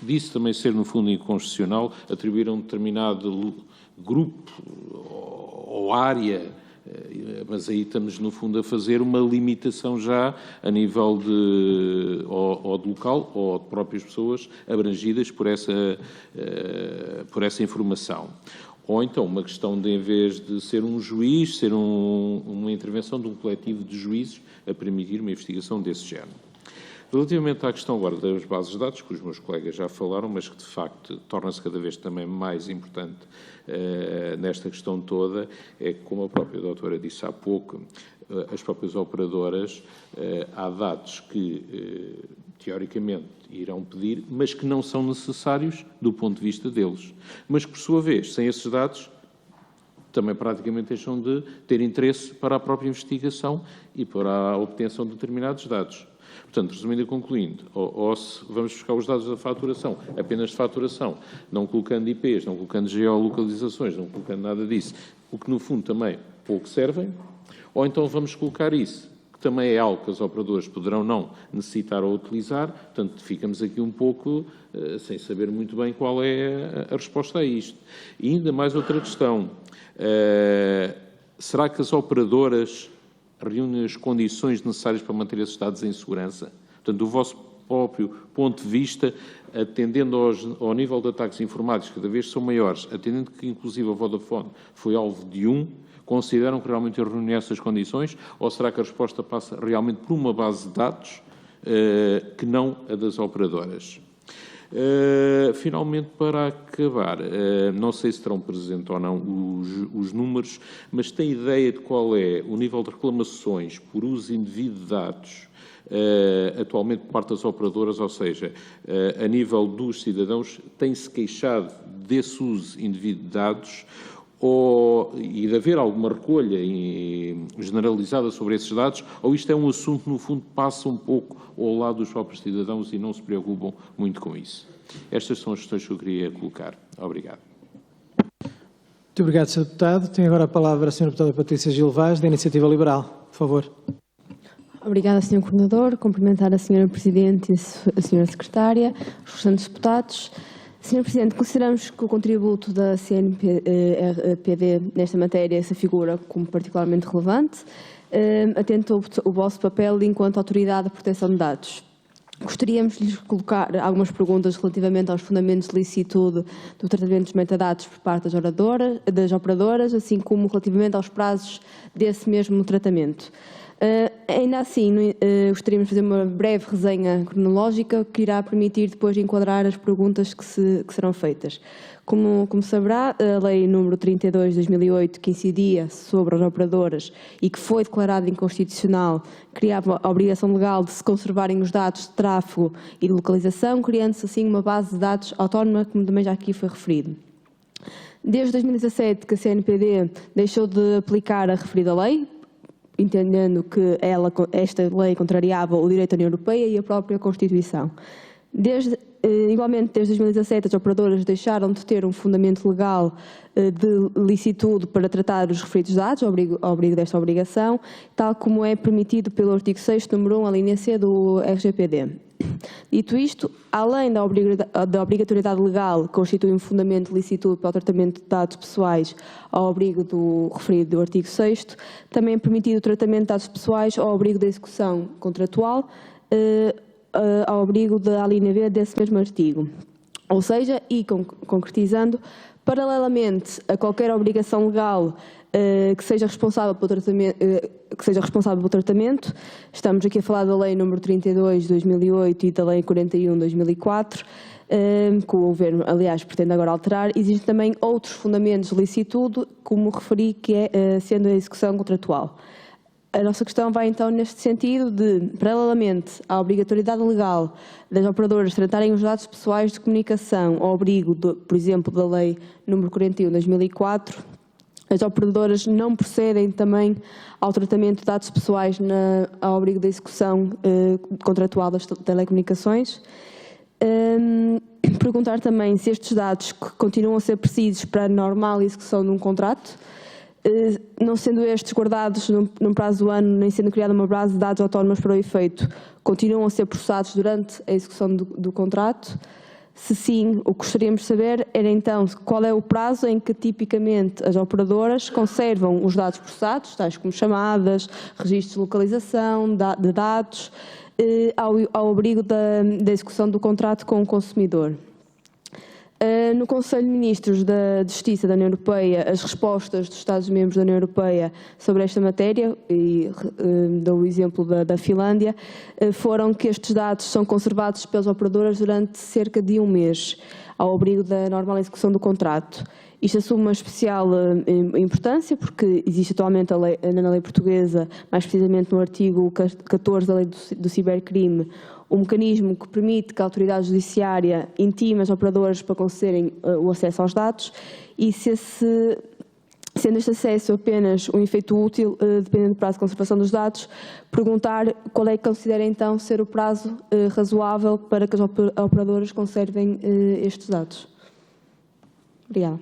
disso também ser no fundo inconstitucional, atribuir a um determinado grupo ou área, mas aí estamos no fundo a fazer uma limitação já a nível de local ou de próprias pessoas abrangidas por essa informação. Ou então uma questão de, em vez de ser um juiz, ser uma intervenção de um coletivo de juízes a permitir uma investigação desse género. Relativamente à questão agora das bases de dados, que os meus colegas já falaram, mas que de facto torna-se cada vez também mais importante nesta questão toda, é que, como a própria doutora disse há pouco, as próprias operadoras, há dados que teoricamente irão pedir, mas que não são necessários do ponto de vista deles. Mas que, por sua vez, sem esses dados, também praticamente deixam de ter interesse para a própria investigação e para a obtenção de determinados dados. Portanto, resumindo e concluindo, ou se vamos buscar os dados da faturação, apenas de faturação, não colocando IPs, não colocando geolocalizações, não colocando nada disso, o que no fundo também pouco servem, ou então vamos colocar isso, que também é algo que os operadores poderão não necessitar ou utilizar, portanto, ficamos aqui um pouco sem saber muito bem qual é a resposta a isto. E ainda mais outra questão, será que as operadoras reúnem as condições necessárias para manter esses dados em segurança? Portanto, do vosso próprio ponto de vista, atendendo ao nível de ataques informáticos que cada vez são maiores, atendendo que inclusive a Vodafone foi alvo de consideram que realmente reúnem essas condições, ou será que a resposta passa realmente por uma base de dados que não a das operadoras? Finalmente, para acabar, não sei se terão presente ou não os números, mas tem ideia de qual é o nível de reclamações por uso indevido de dados atualmente por parte das operadoras, ou seja, a nível dos cidadãos, tem-se queixado desse uso indevido de dados e de haver alguma recolha generalizada sobre esses dados, ou isto é um assunto que, no fundo, passa um pouco ao lado dos próprios cidadãos e não se preocupam muito com isso? Estas são as questões que eu queria colocar. Obrigado. Muito obrigado, Sr. Deputado. Tem agora a palavra a Sra. Deputada Patrícia Gil Vaz, da Iniciativa Liberal. Por favor. Obrigada, Sr. Coordenador. Cumprimentar a Sra. Presidente e a Sra. Secretária, os restantes deputados. Sr. Presidente, consideramos que o contributo da CNPD nesta matéria se figura como particularmente relevante, atento ao vosso papel enquanto Autoridade de Proteção de Dados. Gostaríamos de lhes colocar algumas perguntas relativamente aos fundamentos de licitude do tratamento dos metadados por parte das operadoras, assim como relativamente aos prazos desse mesmo tratamento. Ainda assim, gostaríamos de fazer uma breve resenha cronológica que irá permitir depois enquadrar as perguntas que serão feitas. Como saberá, a Lei nº 32 de 2008, que incidia sobre as operadoras e que foi declarada inconstitucional, criava a obrigação legal de se conservarem os dados de tráfego e de localização, criando-se assim uma base de dados autónoma, como também já aqui foi referido. Desde 2017 que a CNPD deixou de aplicar a referida lei, entendendo que esta lei contrariava o direito da União Europeia e a própria Constituição. Igualmente, desde 2017, as operadoras deixaram de ter um fundamento legal de licitude para tratar os referidos dados, ao abrigo desta obrigação, tal como é permitido pelo artigo 6º, número 1, a linha C do RGPD. Dito isto, além da obrigatoriedade legal que constitui um fundamento de licitude para o tratamento de dados pessoais ao abrigo do referido do artigo 6º, também é permitido o tratamento de dados pessoais ao abrigo da execução contratual, ao abrigo da alínea B desse mesmo artigo. Ou seja, e concretizando, paralelamente a qualquer obrigação legal que seja responsável pelo tratamento, estamos aqui a falar da Lei nº 32 de 2008 e da Lei 41 de 2004, que o Governo, aliás, pretende agora alterar. Existem também outros fundamentos de licitude, como referi, que é sendo a execução contratual. A nossa questão vai então neste sentido de, paralelamente à obrigatoriedade legal das operadoras tratarem os dados pessoais de comunicação ao abrigo, por exemplo, da Lei nº 41 de 2004, as operadoras não procedem também ao tratamento de dados pessoais ao abrigo da execução contratual das telecomunicações. Perguntar também se estes dados continuam a ser precisos para a normal execução de um contrato, não sendo estes guardados num prazo do ano, nem sendo criada uma base de dados autónomas para o efeito, continuam a ser processados durante a execução do contrato. Se sim, o que gostaríamos de saber era então qual é o prazo em que tipicamente as operadoras conservam os dados processados, tais como chamadas, registros de localização, de dados, ao abrigo da execução do contrato com o consumidor. No Conselho de Ministros da Justiça da União Europeia, as respostas dos Estados-membros da União Europeia sobre esta matéria, e dou o exemplo da Finlândia, foram que estes dados são conservados pelas operadoras durante cerca de um mês, ao abrigo da normal execução do contrato. Isto assume uma especial importância, porque existe atualmente na lei portuguesa, mais precisamente no artigo 14 da lei do cibercrime, um mecanismo que permite que a autoridade judiciária intime as operadoras para concederem o acesso aos dados, e se sendo este acesso apenas um efeito útil, dependendo do prazo de conservação dos dados, perguntar qual é que considera então ser o prazo razoável para que as operadoras conservem estes dados. Obrigada.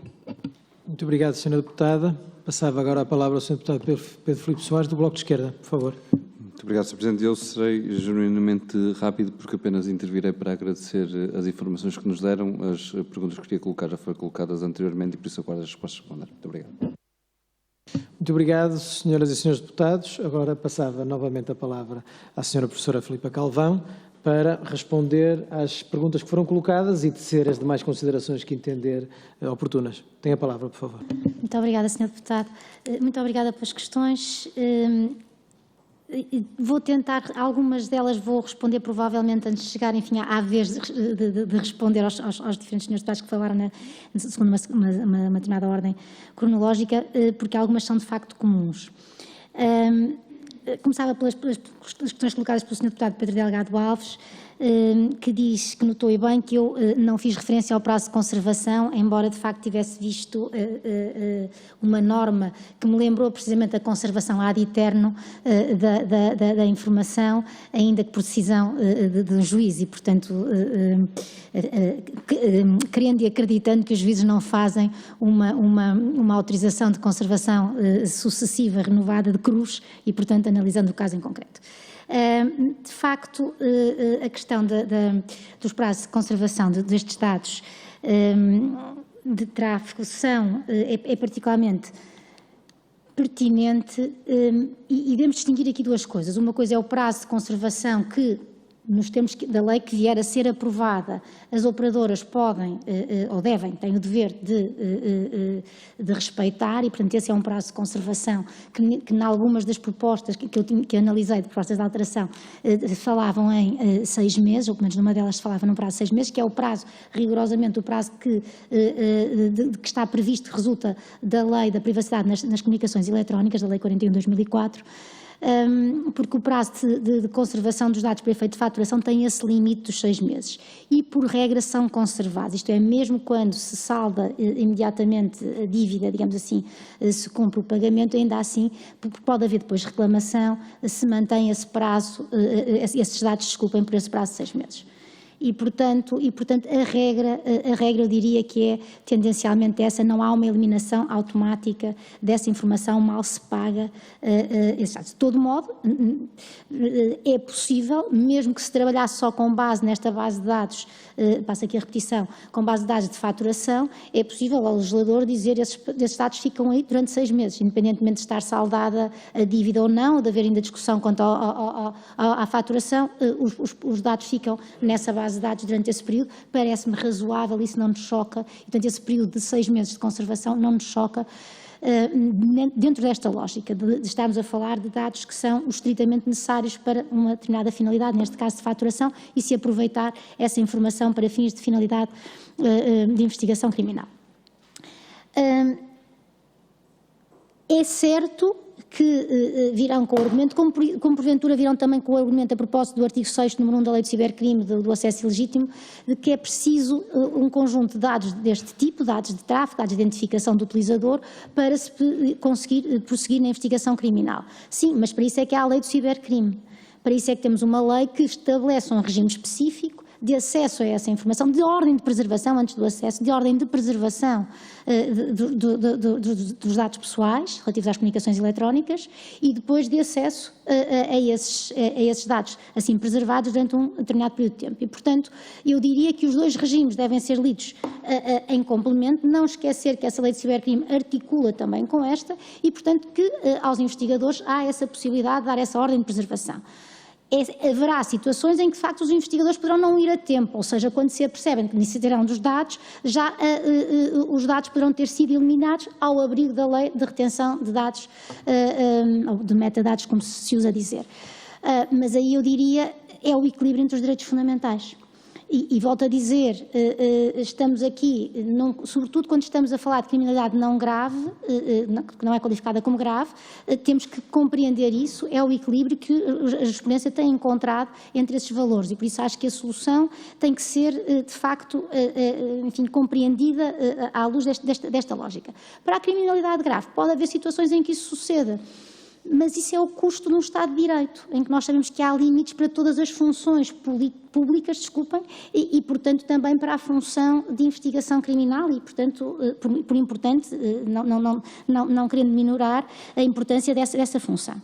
Muito obrigado, Sra. Deputada. Passava agora a palavra ao Sr. Deputado Pedro Filipe Soares, do Bloco de Esquerda, por favor. Muito obrigado, Sr. Presidente. Eu serei genuinamente rápido, porque apenas intervirei para agradecer as informações que nos deram. As perguntas que queria colocar já foram colocadas anteriormente e por isso aguardo as respostas que vão dar. Muito obrigado. Muito obrigado, senhoras e senhores deputados. Agora passava novamente a palavra à Sra. Professora Filipa Calvão para responder às perguntas que foram colocadas e tecer as demais considerações que entender oportunas. Tem a palavra, por favor. Muito obrigada, Sr. Deputado. Muito obrigada pelas questões. Vou tentar, algumas delas vou responder provavelmente antes de chegar, enfim, à vez de responder aos diferentes senhores deputados que falaram segundo uma determinada ordem cronológica, porque algumas são de facto comuns. Começava pelas questões colocadas pelo Sr. Deputado Pedro Delgado Alves, que diz que notou e bem que eu não fiz referência ao prazo de conservação, embora de facto tivesse visto uma norma que me lembrou precisamente a conservação ad eterno da informação, ainda que por decisão de um juiz, e portanto querendo e acreditando que os juízes não fazem uma autorização de conservação sucessiva, renovada de cruz, e portanto analisando o caso em concreto. De facto, a questão dos prazos de conservação destes dados de tráfego é particularmente pertinente e devemos distinguir aqui duas coisas. Uma coisa é o prazo de conservação que, nos termos da lei que vier a ser aprovada, as operadoras podem ou devem, têm o dever de respeitar, e portanto esse é um prazo de conservação que em algumas das propostas que analisei, de propostas de alteração, falavam em 6 meses, ou pelo menos numa delas se falava num prazo de 6 meses, que é o prazo, rigorosamente o prazo que está previsto, que resulta da lei da privacidade nas comunicações eletrónicas, da lei 41/2004, porque o prazo de conservação dos dados para efeito de faturação tem esse limite dos 6 meses e, por regra, são conservados. Isto é, mesmo quando se salda imediatamente a dívida, digamos assim, se cumpre o pagamento, ainda assim pode haver depois reclamação, se mantém esse prazo, esses dados, desculpem, por esse prazo de 6 meses. E, portanto, a regra eu diria que é tendencialmente essa, não há uma eliminação automática dessa informação, mal se paga esses dados. De todo modo, é possível, mesmo que se trabalhasse só com base nesta base de dados, passo aqui a repetição, com base de dados de faturação, é possível ao legislador dizer esses dados ficam aí durante 6 meses, independentemente de estar saldada a dívida ou não, ou de haver ainda discussão quanto à faturação, os dados ficam nessa base de dados durante esse período. Parece-me razoável, isso não nos choca, e, portanto, esse período de 6 meses de conservação não nos choca, dentro desta lógica de estarmos a falar de dados que são os estritamente necessários para uma determinada finalidade, neste caso de faturação, e se aproveitar essa informação para fins de finalidade de investigação criminal. É certo que virão com o argumento, como porventura virão também com o argumento a propósito do artigo 6º, número 1 da Lei do Cibercrime, do acesso ilegítimo, de que é preciso um conjunto de dados deste tipo, dados de tráfego, dados de identificação do utilizador, para se conseguir prosseguir na investigação criminal. Sim, mas para isso é que há a Lei do Cibercrime. Para isso é que temos uma lei que estabelece um regime específico de acesso a essa informação, de ordem de preservação, antes do acesso, de ordem de preservação dos dados pessoais relativos às comunicações eletrónicas e depois de acesso a esses dados, assim preservados durante um determinado período de tempo. E, portanto, eu diria que os dois regimes devem ser lidos em complemento, não esquecer que essa lei de cibercrime articula também com esta e, portanto, que aos investigadores há essa possibilidade de dar essa ordem de preservação. Haverá situações em que, de facto, os investigadores poderão não ir a tempo, ou seja, quando se apercebem que necessitarão dos dados, já os dados poderão ter sido eliminados ao abrigo da lei de retenção de dados, ou de metadados, como se usa dizer. Mas aí eu diria, é o equilíbrio entre os direitos fundamentais. E volto a dizer, estamos aqui, sobretudo quando estamos a falar de criminalidade não grave, que não é qualificada como grave, temos que compreender isso, é o equilíbrio que a jurisprudência tem encontrado entre esses valores, e por isso acho que a solução tem que ser, de facto, enfim, compreendida à luz desta lógica. Para a criminalidade grave, pode haver situações em que isso suceda, mas isso é o custo de um Estado de Direito, em que nós sabemos que há limites para todas as funções públicas, e, portanto, também para a função de investigação criminal e, portanto, por importante, não querendo minorar a importância dessa função.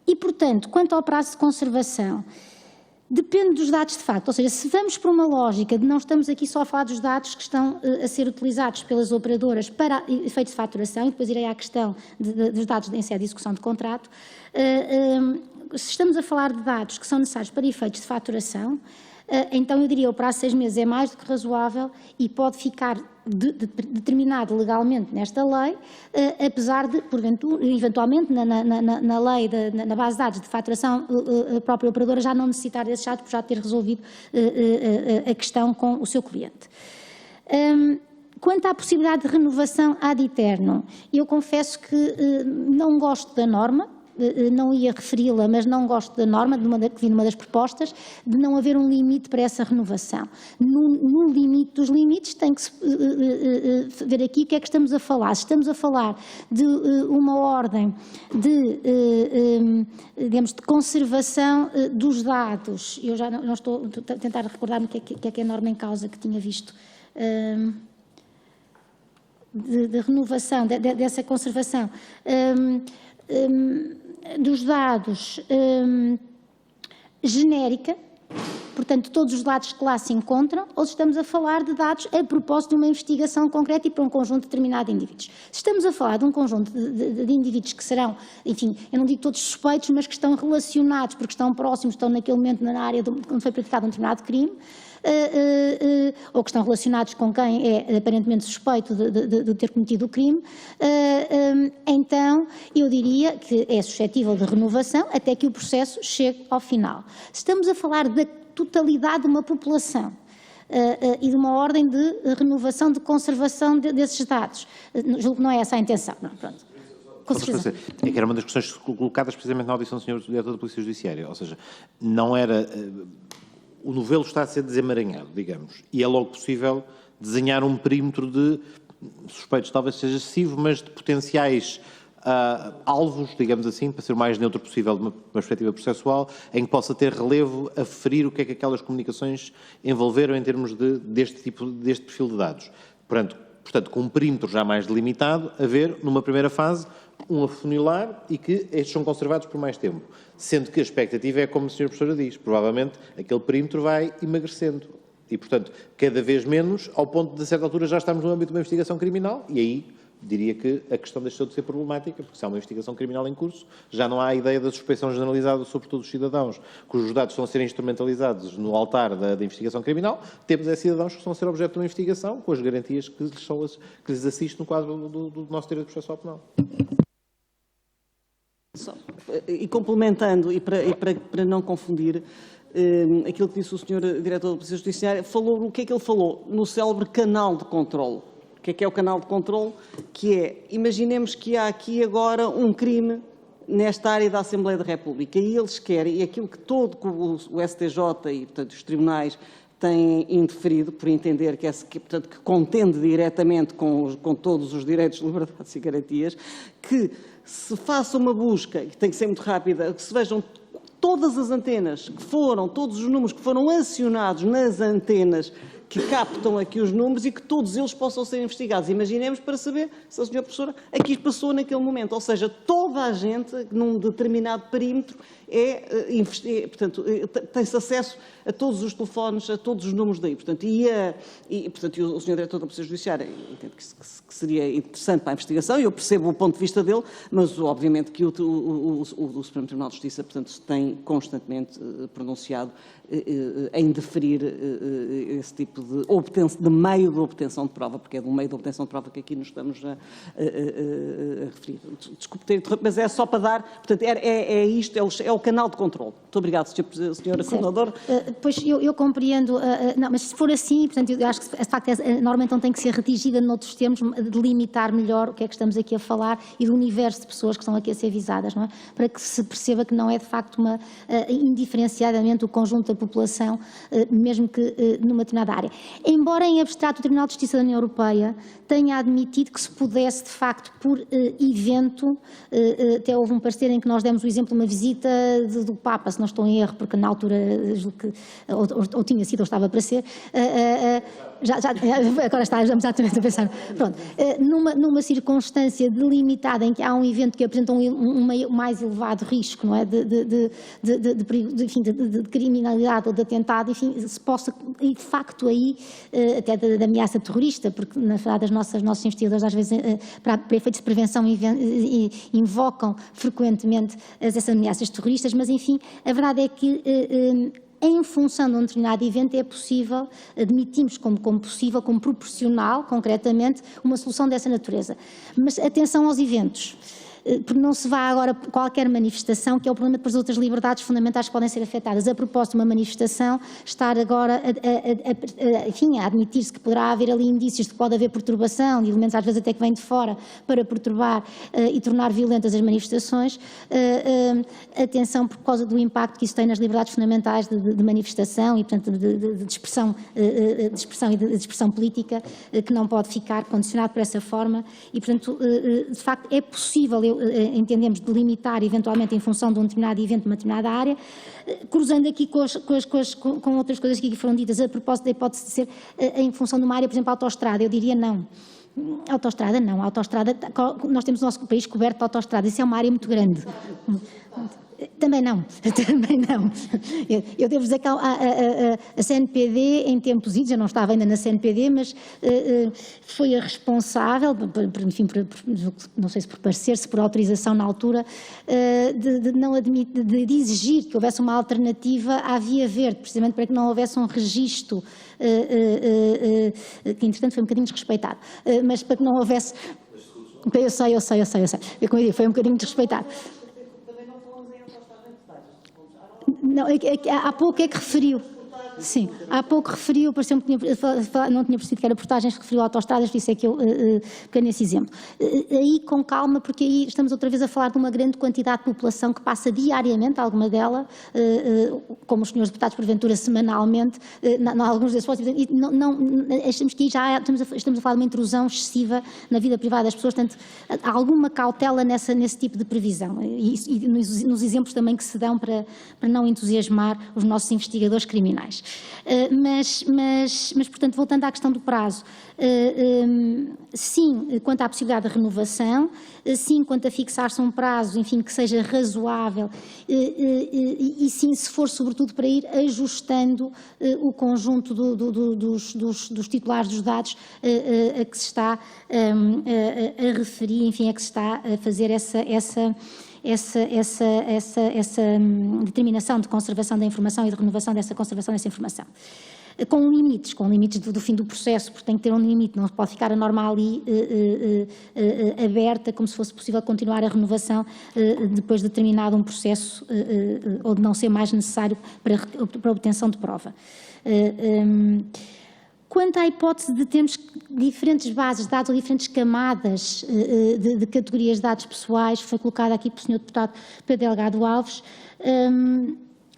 E, portanto, quanto ao prazo de conservação, depende dos dados de facto, ou seja, se vamos por uma lógica de não estamos aqui só a falar dos dados que estão a ser utilizados pelas operadoras para efeitos de faturação, e depois irei à questão dos dados em sede de execução de contrato, se estamos a falar de dados que são necessários para efeitos de faturação, então eu diria que o prazo de 6 meses é mais do que razoável e pode ficar determinado legalmente nesta lei, apesar de, eventualmente, na lei, na base de dados de faturação, a própria operadora já não necessitar desses dados por já ter resolvido a questão com o seu cliente. Quanto à possibilidade de renovação ad eternum, eu confesso que não gosto da norma, não ia referi-la, mas não gosto da norma, que vi numa das propostas, de não haver um limite para essa renovação. No limite dos limites tem que se ver aqui o que é que estamos a falar. Se estamos a falar de uma ordem digamos, de conservação dos dados, eu já não estou a tentar recordar-me o que é a norma em causa que tinha visto, de renovação, dessa conservação, dos dados genérica, portanto, todos os dados que lá se encontram, ou se estamos a falar de dados a propósito de uma investigação concreta e para um conjunto determinado de indivíduos. Se estamos a falar de um conjunto de indivíduos que serão, enfim, eu não digo todos suspeitos, mas que estão relacionados, porque estão próximos, estão naquele momento na área onde foi praticado um determinado crime, ou que estão relacionados com quem é aparentemente suspeito de ter cometido o crime, então eu diria que é suscetível de renovação até que o processo chegue ao final. Se estamos a falar da totalidade de uma população e de uma ordem de renovação, de conservação desses dados, julgo que não é essa a intenção. Não, pronto. Com certeza. É que era uma das questões colocadas precisamente na audição do Sr. Diretor da Polícia Judiciária, ou seja, não era... O novelo está a ser desemaranhado, digamos, e é logo possível desenhar um perímetro de suspeitos, talvez seja excessivo, mas de potenciais alvos, digamos assim, para ser o mais neutro possível de uma perspectiva processual, em que possa ter relevo a ferir o que é que aquelas comunicações envolveram em termos deste perfil de dados. Portanto, com um perímetro já mais delimitado, haver, numa primeira fase, um afunilar e que estes são conservados por mais tempo. Sendo que a expectativa é, como a Sra. Professora diz, provavelmente aquele perímetro vai emagrecendo. E, portanto, cada vez menos, ao ponto de, a certa altura, já estamos no âmbito de uma investigação criminal, e aí diria que a questão deixou de ser problemática, porque se há uma investigação criminal em curso, já não há a ideia da suspeição generalizada sobre todos os cidadãos cujos dados estão a ser instrumentalizados no altar da investigação criminal. Temos cidadãos que estão a ser objeto de uma investigação, com as garantias que lhes assiste no quadro do nosso direito processual penal. E complementando, e para não confundir, aquilo que disse o Sr. Diretor da Polícia Judiciária, falou, o que é que ele falou? No célebre canal de controle. O que é o canal de controle? Que é, imaginemos que há aqui agora um crime nesta área da Assembleia da República e eles querem, e aquilo que todo o STJ e, portanto, os tribunais têm indeferido, por entender portanto, que contende diretamente com todos os direitos, liberdades e garantias, que se faça uma busca, que tem que ser muito rápida, que se vejam todas as antenas que foram, todos os números que foram acionados nas antenas que captam aqui os números e que todos eles possam ser investigados. Imaginemos para saber se a Sra. Professora aqui passou naquele momento. Ou seja, toda a gente, num determinado perímetro, portanto, tem-se acesso a todos os telefones, a todos os números daí. Portanto, portanto, o Sr. Diretor da Polícia Judiciária entende que seria interessante para a investigação, e eu percebo o ponto de vista dele, mas obviamente que o Supremo Tribunal de Justiça, portanto, tem constantemente pronunciado em deferir esse tipo de meio de obtenção de prova, porque é do meio de obtenção de prova que aqui nos estamos a referir. Desculpe ter interrompido, mas é só para dar, portanto, isto, é o canal de controle. Muito obrigado, Sra. Coordenadora. Pois eu compreendo, não, mas se for assim, portanto, eu acho que de facto a norma então tem que ser redigida noutros termos, delimitar melhor o que é que estamos aqui a falar e do universo de pessoas que estão aqui a ser visadas, não é? Para que se perceba que não é de facto indiferenciadamente o conjunto da população, mesmo que numa determinada área. Embora em abstrato o Tribunal de Justiça da União Europeia tenha admitido que se pudesse de facto por evento, até houve um parecer em que nós demos o exemplo de uma visita do Papa, se não estou em erro, porque na altura ou tinha sido ou estava para ser, agora estamos exatamente a pensar, pronto, numa circunstância delimitada em que há um evento que apresenta um mais elevado risco, não é, de criminalidade ou de atentado, enfim, se possa, e de facto aí, até de ameaça terrorista, porque na verdade os nossos investigadores às vezes, para efeitos de prevenção, invocam frequentemente essas ameaças terroristas, mas enfim, a verdade é que em função de um determinado evento é possível, admitimos como possível, como proporcional, concretamente, uma solução dessa natureza. Mas atenção aos eventos, porque não se vá agora qualquer manifestação, que é o problema depois de outras liberdades fundamentais que podem ser afetadas. A propósito de uma manifestação, estar agora enfim, a admitir-se que poderá haver ali indícios de que pode haver perturbação, de elementos às vezes até que vêm de fora, para perturbar e tornar violentas as manifestações. Atenção por causa do impacto que isso tem nas liberdades fundamentais de manifestação e, portanto, de expressão e de expressão política, que não pode ficar condicionado por essa forma e, portanto, de facto, é possível, entendemos, delimitar eventualmente em função de um determinado evento, de uma determinada área, cruzando aqui com outras coisas que aqui foram ditas, a propósito da hipótese de ser em função de uma área, por exemplo, autoestrada, eu diria não. Autoestrada não, autoestrada, nós temos o nosso país coberto de autoestrada, isso é uma área muito grande. Também não, também não. Eu devo dizer que a CNPD, em tempos idos, eu não estava ainda na CNPD, mas foi a responsável, enfim, não sei se por parecer, se por autorização na altura, de exigir que houvesse uma alternativa à Via Verde, precisamente para que não houvesse um registro, que entretanto foi um bocadinho desrespeitado, mas para que não houvesse... Eu sei. Como eu digo, foi um bocadinho desrespeitado. Não, há pouco é que referiu. Sim, há pouco referiu, pareceu-me que não tinha percebido que era portagens, referiu a autoestradas, por isso é que eu peguei nesse exemplo. Aí com calma, porque aí estamos outra vez a falar de uma grande quantidade de população que passa diariamente, alguma dela, como os senhores deputados porventura semanalmente, em alguns desses postos, e achamos que já estamos a falar de uma intrusão excessiva na vida privada das pessoas, portanto, há alguma cautela nesse tipo de previsão, e nos exemplos também que se dão para não entusiasmar os nossos investigadores criminais. Mas, portanto, voltando à questão do prazo, sim, quanto à possibilidade de renovação, sim, quanto a fixar-se um prazo, enfim, que seja razoável, e sim, se for sobretudo para ir ajustando o conjunto dos titulares dos dados a que se está a referir, enfim, a que se está a fazer essa determinação de conservação da informação e de renovação dessa conservação dessa informação. Com limites do fim do processo, porque tem que ter um limite, não pode ficar a norma ali aberta, como se fosse possível continuar a renovação depois de terminado um processo ou de não ser mais necessário para a obtenção de prova. Quanto à hipótese de termos diferentes bases de dados ou diferentes camadas de categorias de dados pessoais, foi colocada aqui pelo Sr. Deputado Pedro Delgado Alves,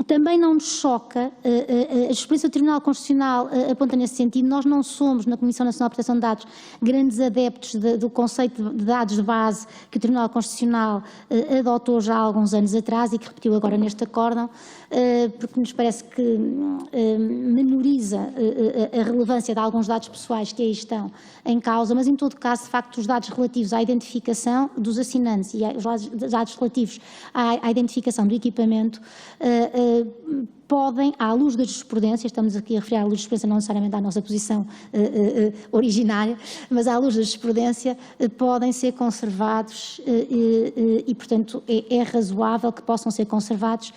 também não nos choca, a jurisprudência do Tribunal Constitucional aponta nesse sentido. Nós não somos, na Comissão Nacional de Proteção de Dados, grandes adeptos do conceito de dados de base que o Tribunal Constitucional adotou já há alguns anos atrás e que repetiu agora neste acórdão, porque nos parece que menoriza a relevância de alguns dados pessoais que aí estão em causa, mas em todo caso, de facto, os dados relativos à identificação dos assinantes e os dados relativos à identificação do equipamento podem, à luz da jurisprudência, estamos aqui a referir à luz da jurisprudência, não necessariamente à nossa posição originária, mas à luz da jurisprudência, podem ser conservados e, portanto, é razoável que possam ser conservados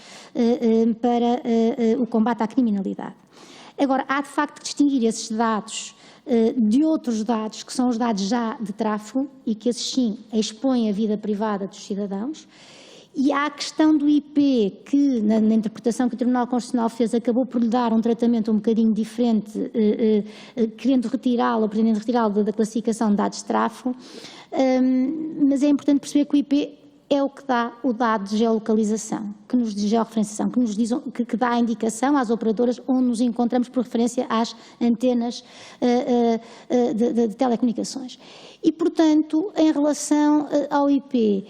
para o combate à criminalidade. Agora, há de facto que distinguir esses dados de outros dados, que são os dados já de tráfego, e que esses sim expõem a vida privada dos cidadãos. E há a questão do IP, que na interpretação que o Tribunal Constitucional fez, acabou por lhe dar um tratamento um bocadinho diferente, querendo retirá-lo, ou pretendendo retirá-lo da classificação de dados de tráfego, mas é importante perceber que o IP é o que dá o dado de geolocalização, que nos diz georreferenciação, que dá a indicação às operadoras onde nos encontramos por referência às antenas de telecomunicações. E, portanto, em relação ao IP,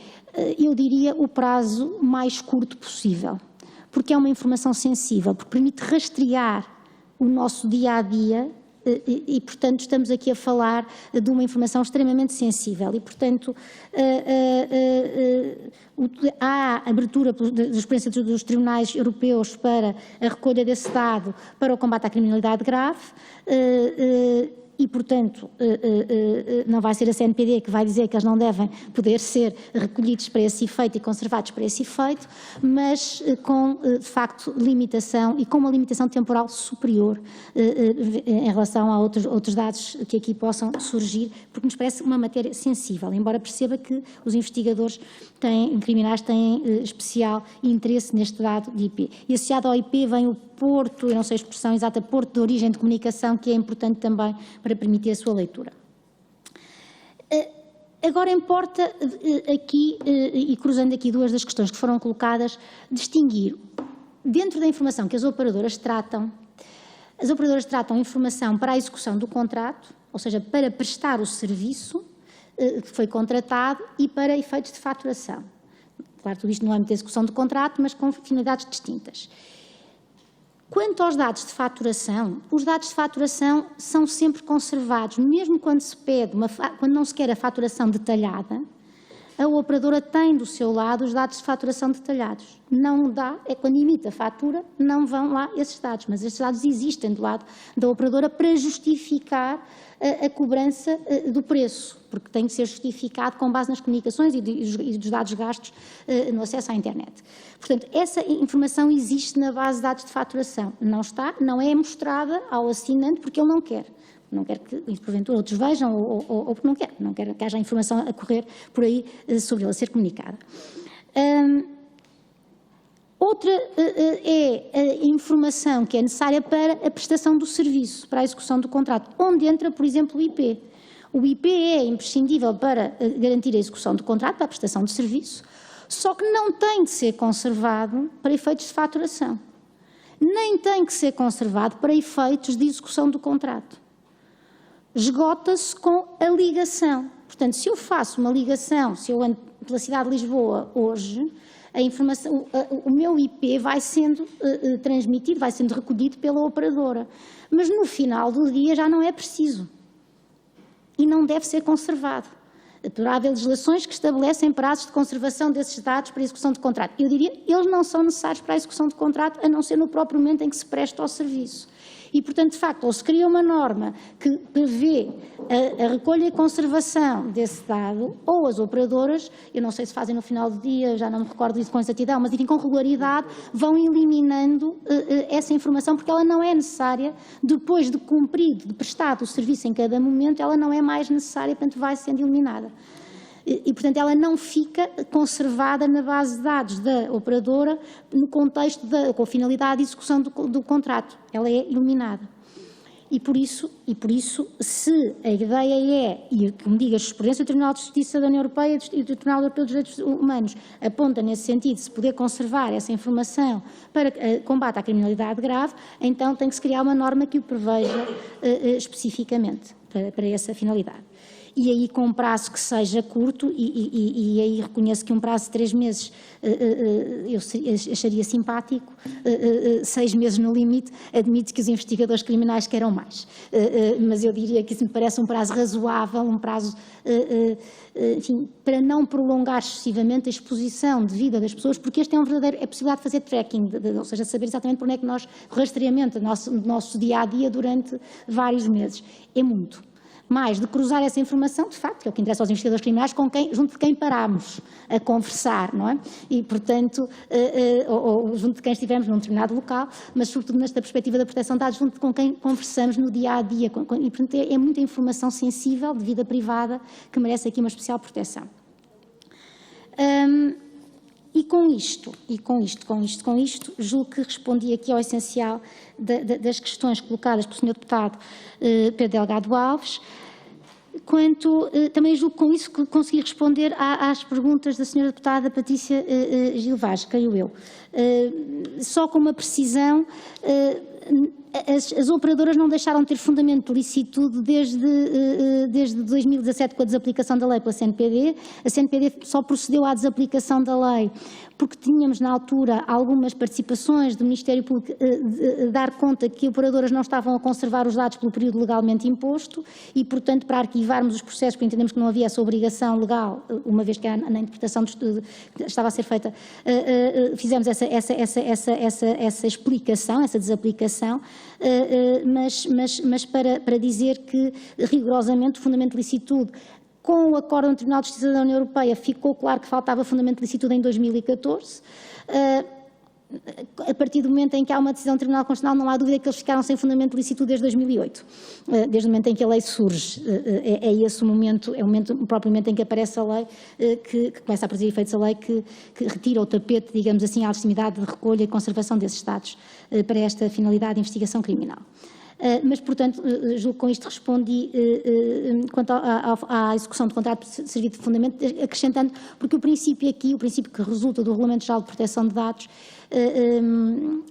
eu diria o prazo mais curto possível, porque é uma informação sensível, porque permite rastrear o nosso dia-a-dia e, portanto, estamos aqui a falar de uma informação extremamente sensível e, portanto, há abertura da experiência dos tribunais europeus para a recolha desse dado para o combate à criminalidade grave e, portanto, não vai ser a CNPD que vai dizer que eles não devem poder ser recolhidos para esse efeito e conservados para esse efeito, mas com, de facto, limitação e com uma limitação temporal superior em relação a outros dados que aqui possam surgir, porque nos parece uma matéria sensível, embora perceba que os investigadores criminais têm especial interesse neste dado de IP. E associado ao IP vem o porto, eu não sei a expressão exata, porto de origem de comunicação, que é importante também para permitir a sua leitura. Agora importa aqui, e cruzando aqui duas das questões que foram colocadas, distinguir dentro da informação que as operadoras tratam informação para a execução do contrato, ou seja, para prestar o serviço que foi contratado e para efeitos de faturação. Claro, tudo isto no âmbito da execução do contrato, mas com finalidades distintas. Quanto aos dados de faturação, os dados de faturação são sempre conservados, mesmo quando se pede, quando não se quer a faturação detalhada, a operadora tem do seu lado os dados de faturação detalhados. Não dá, é quando emite a fatura, não vão lá esses dados, mas esses dados existem do lado da operadora para justificar a cobrança do preço, porque tem que ser justificado com base nas comunicações e dos dados gastos no acesso à internet. Portanto, essa informação existe na base de dados de faturação. Não é mostrada ao assinante porque ele não quer. Não quer que, porventura, outros vejam ou porque não quer que haja informação a correr por aí sobre ele, a ser comunicada. Outra é a informação que é necessária para a prestação do serviço, para a execução do contrato, onde entra, por exemplo, o IP. O IP é imprescindível para garantir a execução do contrato, para a prestação de serviço, só que não tem de ser conservado para efeitos de faturação, nem tem que ser conservado para efeitos de execução do contrato. Esgota-se com a ligação. Portanto, se eu faço uma ligação, se eu ando pela cidade de Lisboa hoje, a informação, o meu IP vai sendo transmitido, vai sendo recolhido pela operadora. Mas no final do dia já não é preciso. E não deve ser conservado. Poderá haver legislações que estabelecem prazos de conservação desses dados para a execução de contrato. Eu diria que eles não são necessários para a execução de contrato, a não ser no próprio momento em que se presta ao serviço. E, portanto, de facto, ou se cria uma norma que prevê a recolha e conservação desse dado, ou as operadoras, eu não sei se fazem no final do dia, já não me recordo disso com exatidão, mas enfim, com regularidade, vão eliminando essa informação, porque ela não é necessária, depois de cumprido, de prestado o serviço em cada momento, ela não é mais necessária, portanto vai sendo eliminada. E, portanto, ela não fica conservada na base de dados da operadora no contexto com a finalidade de execução do contrato. Ela é eliminada. E por isso, se a ideia é, e como digo, a jurisprudência do Tribunal de Justiça da União Europeia e do Tribunal Europeu dos Direitos Humanos aponta nesse sentido, se poder conservar essa informação para combate à criminalidade grave, então tem que se criar uma norma que o preveja especificamente para essa finalidade. E aí com um prazo que seja curto, e aí reconheço que um prazo de 3 meses eu acharia simpático, 6 meses no limite, admito que os investigadores criminais queiram mais, mas eu diria que isso me parece um prazo razoável, um prazo, enfim, para não prolongar excessivamente a exposição de vida das pessoas, porque este é a possibilidade de fazer tracking, ou seja, saber exatamente por onde é que nós, rastreamento do nosso dia-a-dia durante vários meses. É muito. mais de cruzar essa informação, de facto, que é o que interessa aos investigadores criminais, junto de quem paramos a conversar, não é? E, portanto, ou junto de quem estivermos num determinado local, mas sobretudo nesta perspectiva da proteção de dados, junto com quem conversamos no dia-a-dia. E, portanto, é muita informação sensível de vida privada que merece aqui uma especial proteção. E com isto, julgo que respondi aqui ao essencial das questões colocadas pelo Sr. Deputado Pedro Delgado Alves, também julgo com isso que consegui responder às perguntas da Sra. Deputada Patrícia Gil Vaz, creio eu. Só com uma precisão, as operadoras não deixaram de ter fundamento de licitude desde 2017, com a desaplicação da lei pela CNPD. A CNPD só procedeu à desaplicação da lei porque tínhamos, na altura, algumas participações do Ministério Público dar conta que operadoras não estavam a conservar os dados pelo período legalmente imposto e, portanto, para arquivarmos os processos, porque entendemos que não havia essa obrigação legal, uma vez que na interpretação do estudo estava a ser feita, fizemos essa explicação, essa desaplicação, mas para dizer que, rigorosamente, o fundamento de licitude, com o acordo do Tribunal de Justiça da União Europeia, ficou claro que faltava fundamento de licitude em 2014. A partir do momento em que há uma decisão do Tribunal Constitucional, não há dúvida que eles ficaram sem fundamento de licitude desde 2008, desde o momento em que a lei surge. É esse o momento, é o momento, o próprio momento em que aparece a lei, que começa a produzir efeitos a lei que retira o tapete, digamos assim, à legitimidade de recolha e conservação desses dados para esta finalidade de investigação criminal. Mas, portanto, julgo que com isto respondi quanto à execução do contrato de serviço de fundamento, acrescentando, porque o princípio aqui, o princípio que resulta do Regulamento Geral de Proteção de Dados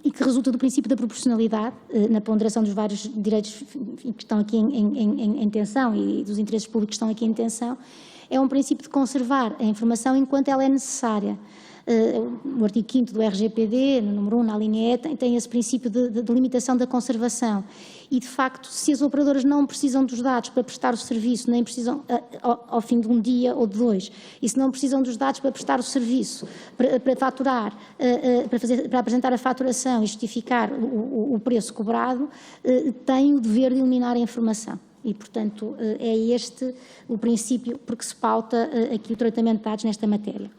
e que resulta do princípio da proporcionalidade na ponderação dos vários direitos que estão aqui em tensão e dos interesses públicos que estão aqui em tensão, é um princípio de conservar a informação enquanto ela é necessária. O artigo 5º do RGPD, no número 1, na linha E, tem esse princípio de limitação da conservação. E, de facto, se as operadoras não precisam dos dados para prestar o serviço, nem precisam ao fim de um dia ou de dois, e se não precisam dos dados para prestar o serviço, para faturar, para apresentar a faturação e justificar o preço cobrado, têm o dever de eliminar a informação. E, portanto, é este o princípio por que se pauta aqui o tratamento de dados nesta matéria.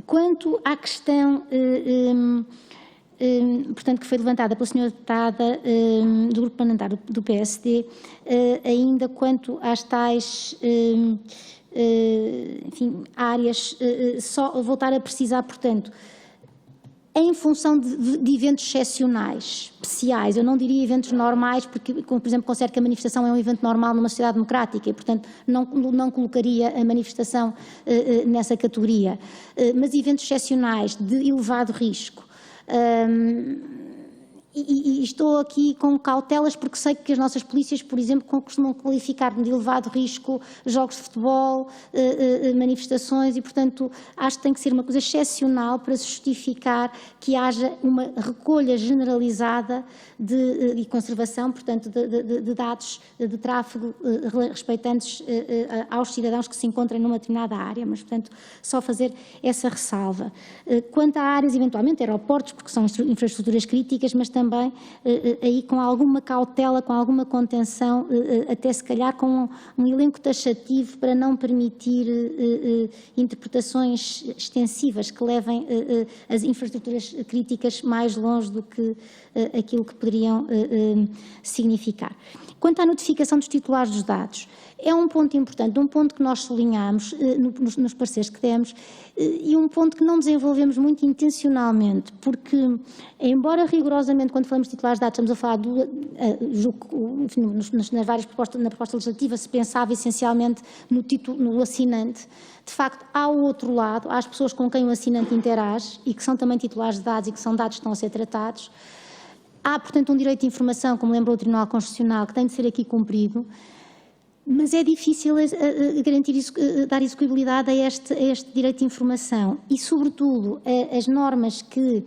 Quanto à questão, portanto, que foi levantada pela Sra. Deputada do Grupo Parlamentar do PSD, ainda quanto às tais, enfim, áreas, só voltar a precisar, portanto, em função de eventos excepcionais, especiais, eu não diria eventos normais, porque, por exemplo, considero que a manifestação é um evento normal numa sociedade democrática e, portanto, não colocaria a manifestação nessa categoria, mas eventos excepcionais de elevado risco. E estou aqui com cautelas porque sei que as nossas polícias, por exemplo, costumam qualificar de elevado risco jogos de futebol, manifestações e, portanto, acho que tem que ser uma coisa excepcional para se justificar que haja uma recolha generalizada e conservação, portanto, de dados de tráfego respeitantes aos cidadãos que se encontrem numa determinada área, mas, portanto, só fazer essa ressalva. Quanto a áreas, eventualmente, aeroportos, porque são infraestruturas críticas, mas também aí com alguma cautela, com alguma contenção, até se calhar com um elenco taxativo para não permitir interpretações extensivas que levem as infraestruturas críticas mais longe do que aquilo que poderiam significar. Quanto à notificação dos titulares dos dados, é um ponto importante, um ponto que nós sublinhamos nos pareceres que demos e um ponto que não desenvolvemos muito intencionalmente, porque, embora rigorosamente, quando falamos de titulares de dados, estamos a falar nas várias propostas, na proposta legislativa, se pensava essencialmente no assinante. De facto, há o outro lado, há as pessoas com quem o assinante interage e que são também titulares de dados e que são dados que estão a ser tratados. Há, portanto, um direito de informação, como lembrou o Tribunal Constitucional, que tem de ser aqui cumprido, mas é difícil garantir dar execuibilidade a este direito de informação e, sobretudo, as normas que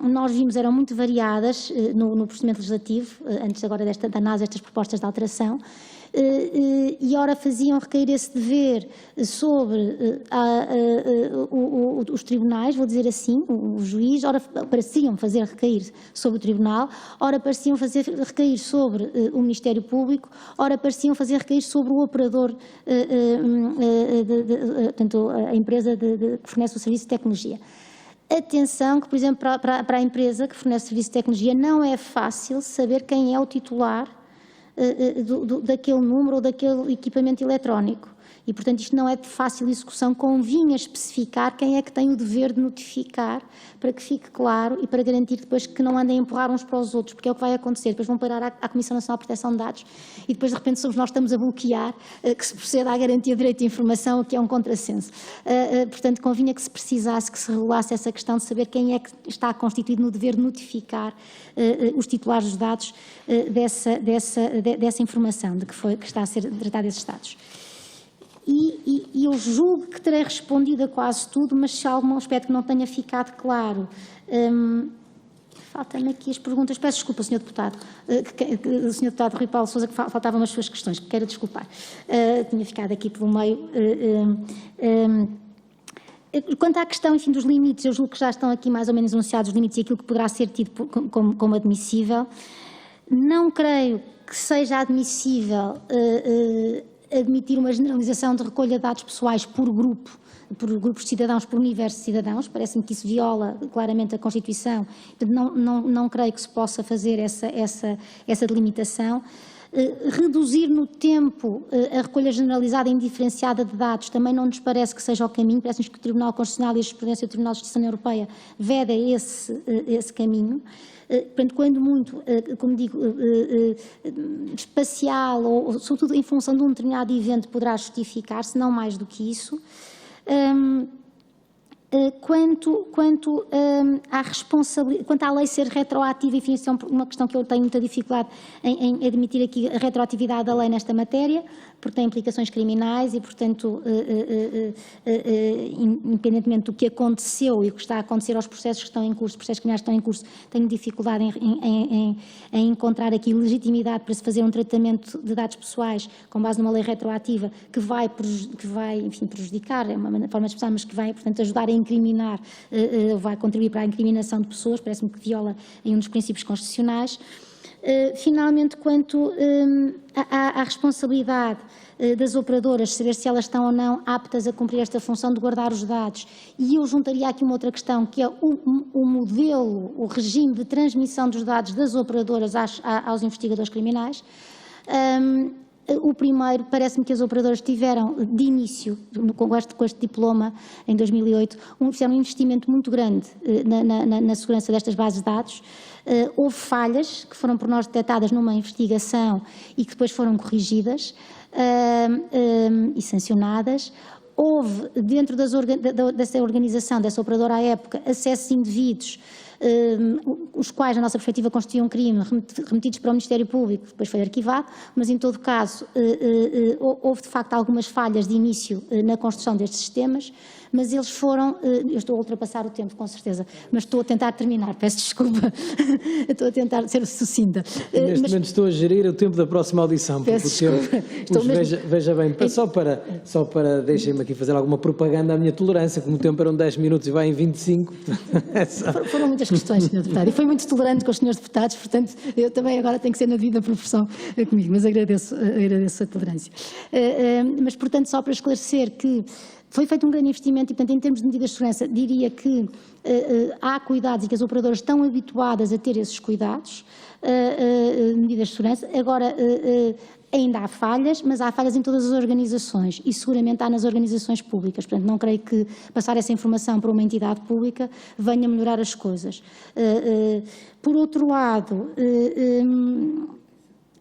nós vimos eram muito variadas no procedimento legislativo, antes agora da análise destas propostas de alteração, e ora faziam recair esse dever sobre os tribunais, vou dizer assim, o juiz, ora pareciam fazer recair sobre o tribunal, ora pareciam fazer recair sobre o Ministério Público, ora pareciam fazer recair sobre o operador, portanto, a empresa que fornece o serviço de tecnologia. Atenção que, por exemplo, para a empresa que fornece serviço de tecnologia não é fácil saber quem é o titular daquele número ou daquele equipamento eletrónico. E, portanto, isto não é de fácil execução, convinha especificar quem é que tem o dever de notificar, para que fique claro e para garantir depois que não andem a empurrar uns para os outros, porque é o que vai acontecer. Depois vão parar à Comissão Nacional de Proteção de Dados e depois, de repente, somos nós que estamos a bloquear que se proceda à garantia de direito de informação, o que é um contrassenso. Portanto, convinha que se precisasse, que se regulasse essa questão de saber quem é que está constituído no dever de notificar os titulares dos dados dessa informação, de que está a ser tratada esses dados. E eu julgo que terei respondido a quase tudo, mas se há algum aspecto que não tenha ficado claro, faltam-me aqui as perguntas. Peço desculpa, Sr. Deputado, o Sr. Deputado Rui Paulo Sousa, que faltavam as suas questões, que quero desculpar. Tinha ficado aqui pelo meio. Quanto à questão, enfim, dos limites, eu julgo que já estão aqui mais ou menos anunciados os limites e aquilo que poderá ser tido como admissível. Não creio que seja admissível admitir uma generalização de recolha de dados pessoais por grupos de cidadãos, por universo de cidadãos. Parece-me que isso viola claramente a Constituição. Portanto, não creio que se possa fazer essa delimitação. Reduzir no tempo a recolha generalizada e indiferenciada de dados também não nos parece que seja o caminho. Parece-nos que o Tribunal Constitucional e a jurisprudência do Tribunal de Justiça da União Europeia vedem esse caminho. Portanto, quando muito, como digo, espacial ou sobretudo em função de um determinado evento poderá justificar-se, não mais do que isso. Quanto à lei ser retroativa, enfim, isso é uma questão que eu tenho muita dificuldade em admitir aqui a retroatividade da lei nesta matéria, porque tem implicações criminais e, portanto, independentemente do que aconteceu e o que está a acontecer aos processos que estão em curso, processos criminais que estão em curso, tenho dificuldade em encontrar aqui legitimidade para se fazer um tratamento de dados pessoais com base numa lei retroativa que vai enfim, prejudicar, é uma forma de expressar, mas que vai, portanto, ajudar a incriminar, vai contribuir para a incriminação de pessoas, parece-me que viola em um dos princípios constitucionais. Finalmente, quanto à responsabilidade das operadoras, saber se elas estão ou não aptas a cumprir esta função de guardar os dados, e eu juntaria aqui uma outra questão, que é o modelo, o regime de transmissão dos dados das operadoras aos investigadores criminais. O primeiro, parece-me que as operadoras tiveram, de início, com este diploma, em 2008, fizeram um investimento muito grande na segurança destas bases de dados. Houve falhas que foram por nós detectadas numa investigação e que depois foram corrigidas e sancionadas. Houve, dentro dessa organização, dessa operadora à época, acessos indevidos, os quais, na nossa perspectiva, constituíam um crime, remetidos para o Ministério Público, depois foi arquivado, mas, em todo caso, houve, de facto, algumas falhas de início na construção destes sistemas, mas eles foram, eu estou a ultrapassar o tempo, com certeza, mas estou a tentar terminar, peço desculpa, estou a tentar ser sucinta. Neste momento estou a gerir o tempo da próxima audição, porque o tempo, veja bem, só para deixem-me aqui fazer alguma propaganda à minha tolerância, como o tempo eram 10 minutos e vai em 25. Foram muitas questões, Sr. Deputado, e foi muito tolerante com os senhores deputados, portanto, eu também agora tenho que ser na devida proporção comigo, mas agradeço a tolerância. Mas, portanto, só para esclarecer que foi feito um grande investimento e, portanto, em termos de medidas de segurança, diria que há cuidados e que as operadoras estão habituadas a ter esses cuidados, medidas de segurança. Agora, ainda há falhas, mas há falhas em todas as organizações e seguramente há nas organizações públicas. Portanto, não creio que passar essa informação para uma entidade pública venha melhorar as coisas. Por outro lado,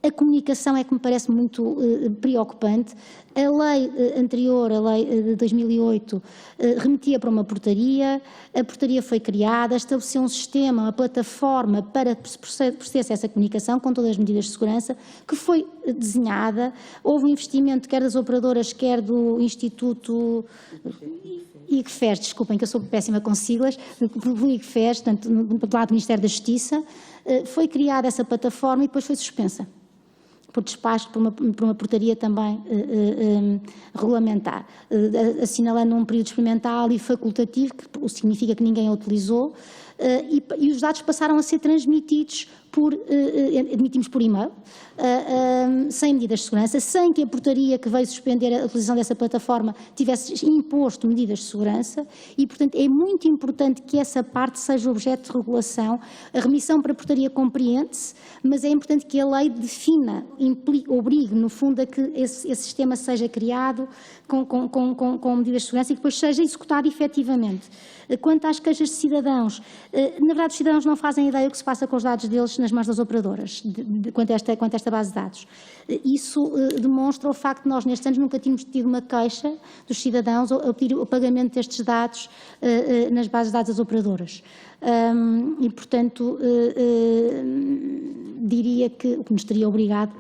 a comunicação é que me parece muito preocupante. A lei anterior, a lei de 2008, remetia para uma portaria, a portaria foi criada, estabeleceu um sistema, uma plataforma para processar essa comunicação com todas as medidas de segurança, que foi desenhada, houve um investimento quer das operadoras, quer do Instituto ICFES, desculpem que eu sou péssima com siglas, do ICFES, portanto, do lado do Ministério da Justiça, foi criada essa plataforma e depois foi suspensa. por despacho, por uma portaria também regulamentar, assinalando um período experimental e facultativo, que significa que ninguém a utilizou, e os dados passaram a ser transmitidos admitimos por e-mail, sem medidas de segurança, sem que a portaria que veio suspender a utilização dessa plataforma tivesse imposto medidas de segurança e, portanto, é muito importante que essa parte seja objeto de regulação. A remissão para a portaria compreende-se, mas é importante que a lei defina, obrigue, no fundo, a que esse sistema seja criado com medidas de segurança e que depois seja executado efetivamente. Quanto às queixas de cidadãos, na verdade os cidadãos não fazem ideia do que se passa com os dados deles nas mãos das operadoras, quanto a esta base de dados. Isso demonstra o facto de nós nestes anos nunca tínhamos tido uma queixa dos cidadãos a pedir o pagamento destes dados nas bases de dados das operadoras. E, portanto, diria que o que nos teria obrigado,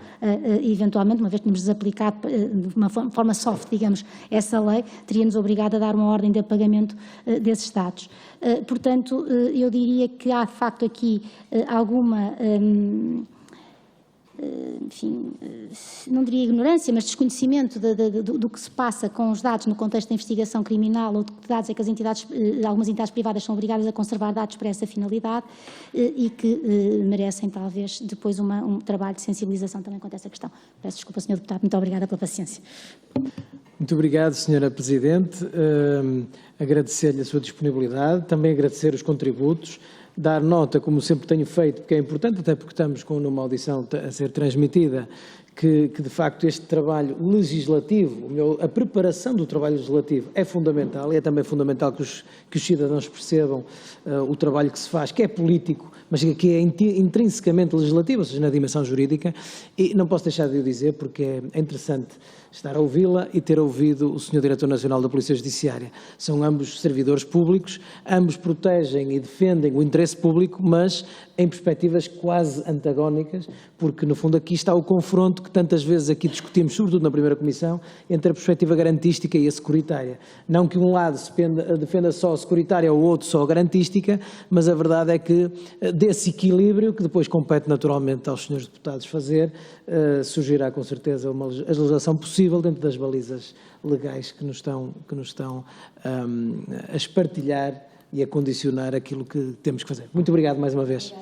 eventualmente, uma vez que tínhamos desaplicado de uma forma soft, digamos, essa lei, teria-nos obrigado a dar uma ordem de pagamento desses dados. Portanto, eu diria que há, de facto, aqui alguma, enfim, não diria ignorância, mas desconhecimento do que se passa com os dados no contexto da investigação criminal ou de que dados é que algumas entidades privadas são obrigadas a conservar dados para essa finalidade e que merecem, talvez, depois um trabalho de sensibilização também quanto a essa questão. Peço desculpa, Sr. Deputado, muito obrigada pela paciência. Muito obrigado, Sra. Presidente. Agradecer-lhe a sua disponibilidade, também agradecer os contributos, dar nota, como sempre tenho feito, porque é importante, até porque estamos com uma audição a ser transmitida, que de facto este trabalho legislativo, a preparação do trabalho legislativo é fundamental e é também fundamental que os cidadãos percebam o trabalho que se faz, que é político, mas que é intrinsecamente legislativo, ou seja, na dimensão jurídica, e não posso deixar de o dizer porque é interessante estar a ouvi-la e ter ouvido o Sr. Diretor Nacional da Polícia Judiciária. São ambos servidores públicos, ambos protegem e defendem o interesse público, mas em perspectivas quase antagónicas, porque no fundo aqui está o confronto que tantas vezes aqui discutimos, sobretudo na primeira comissão, entre a perspectiva garantística e a securitária. Não que um lado defenda só a securitária ou o outro só a garantística, mas a verdade é que desse equilíbrio, que depois compete naturalmente aos senhores deputados fazer, surgirá com certeza a legislação possível dentro das balizas legais que nos estão a espartilhar e a condicionar aquilo que temos que fazer. Muito obrigado mais uma vez.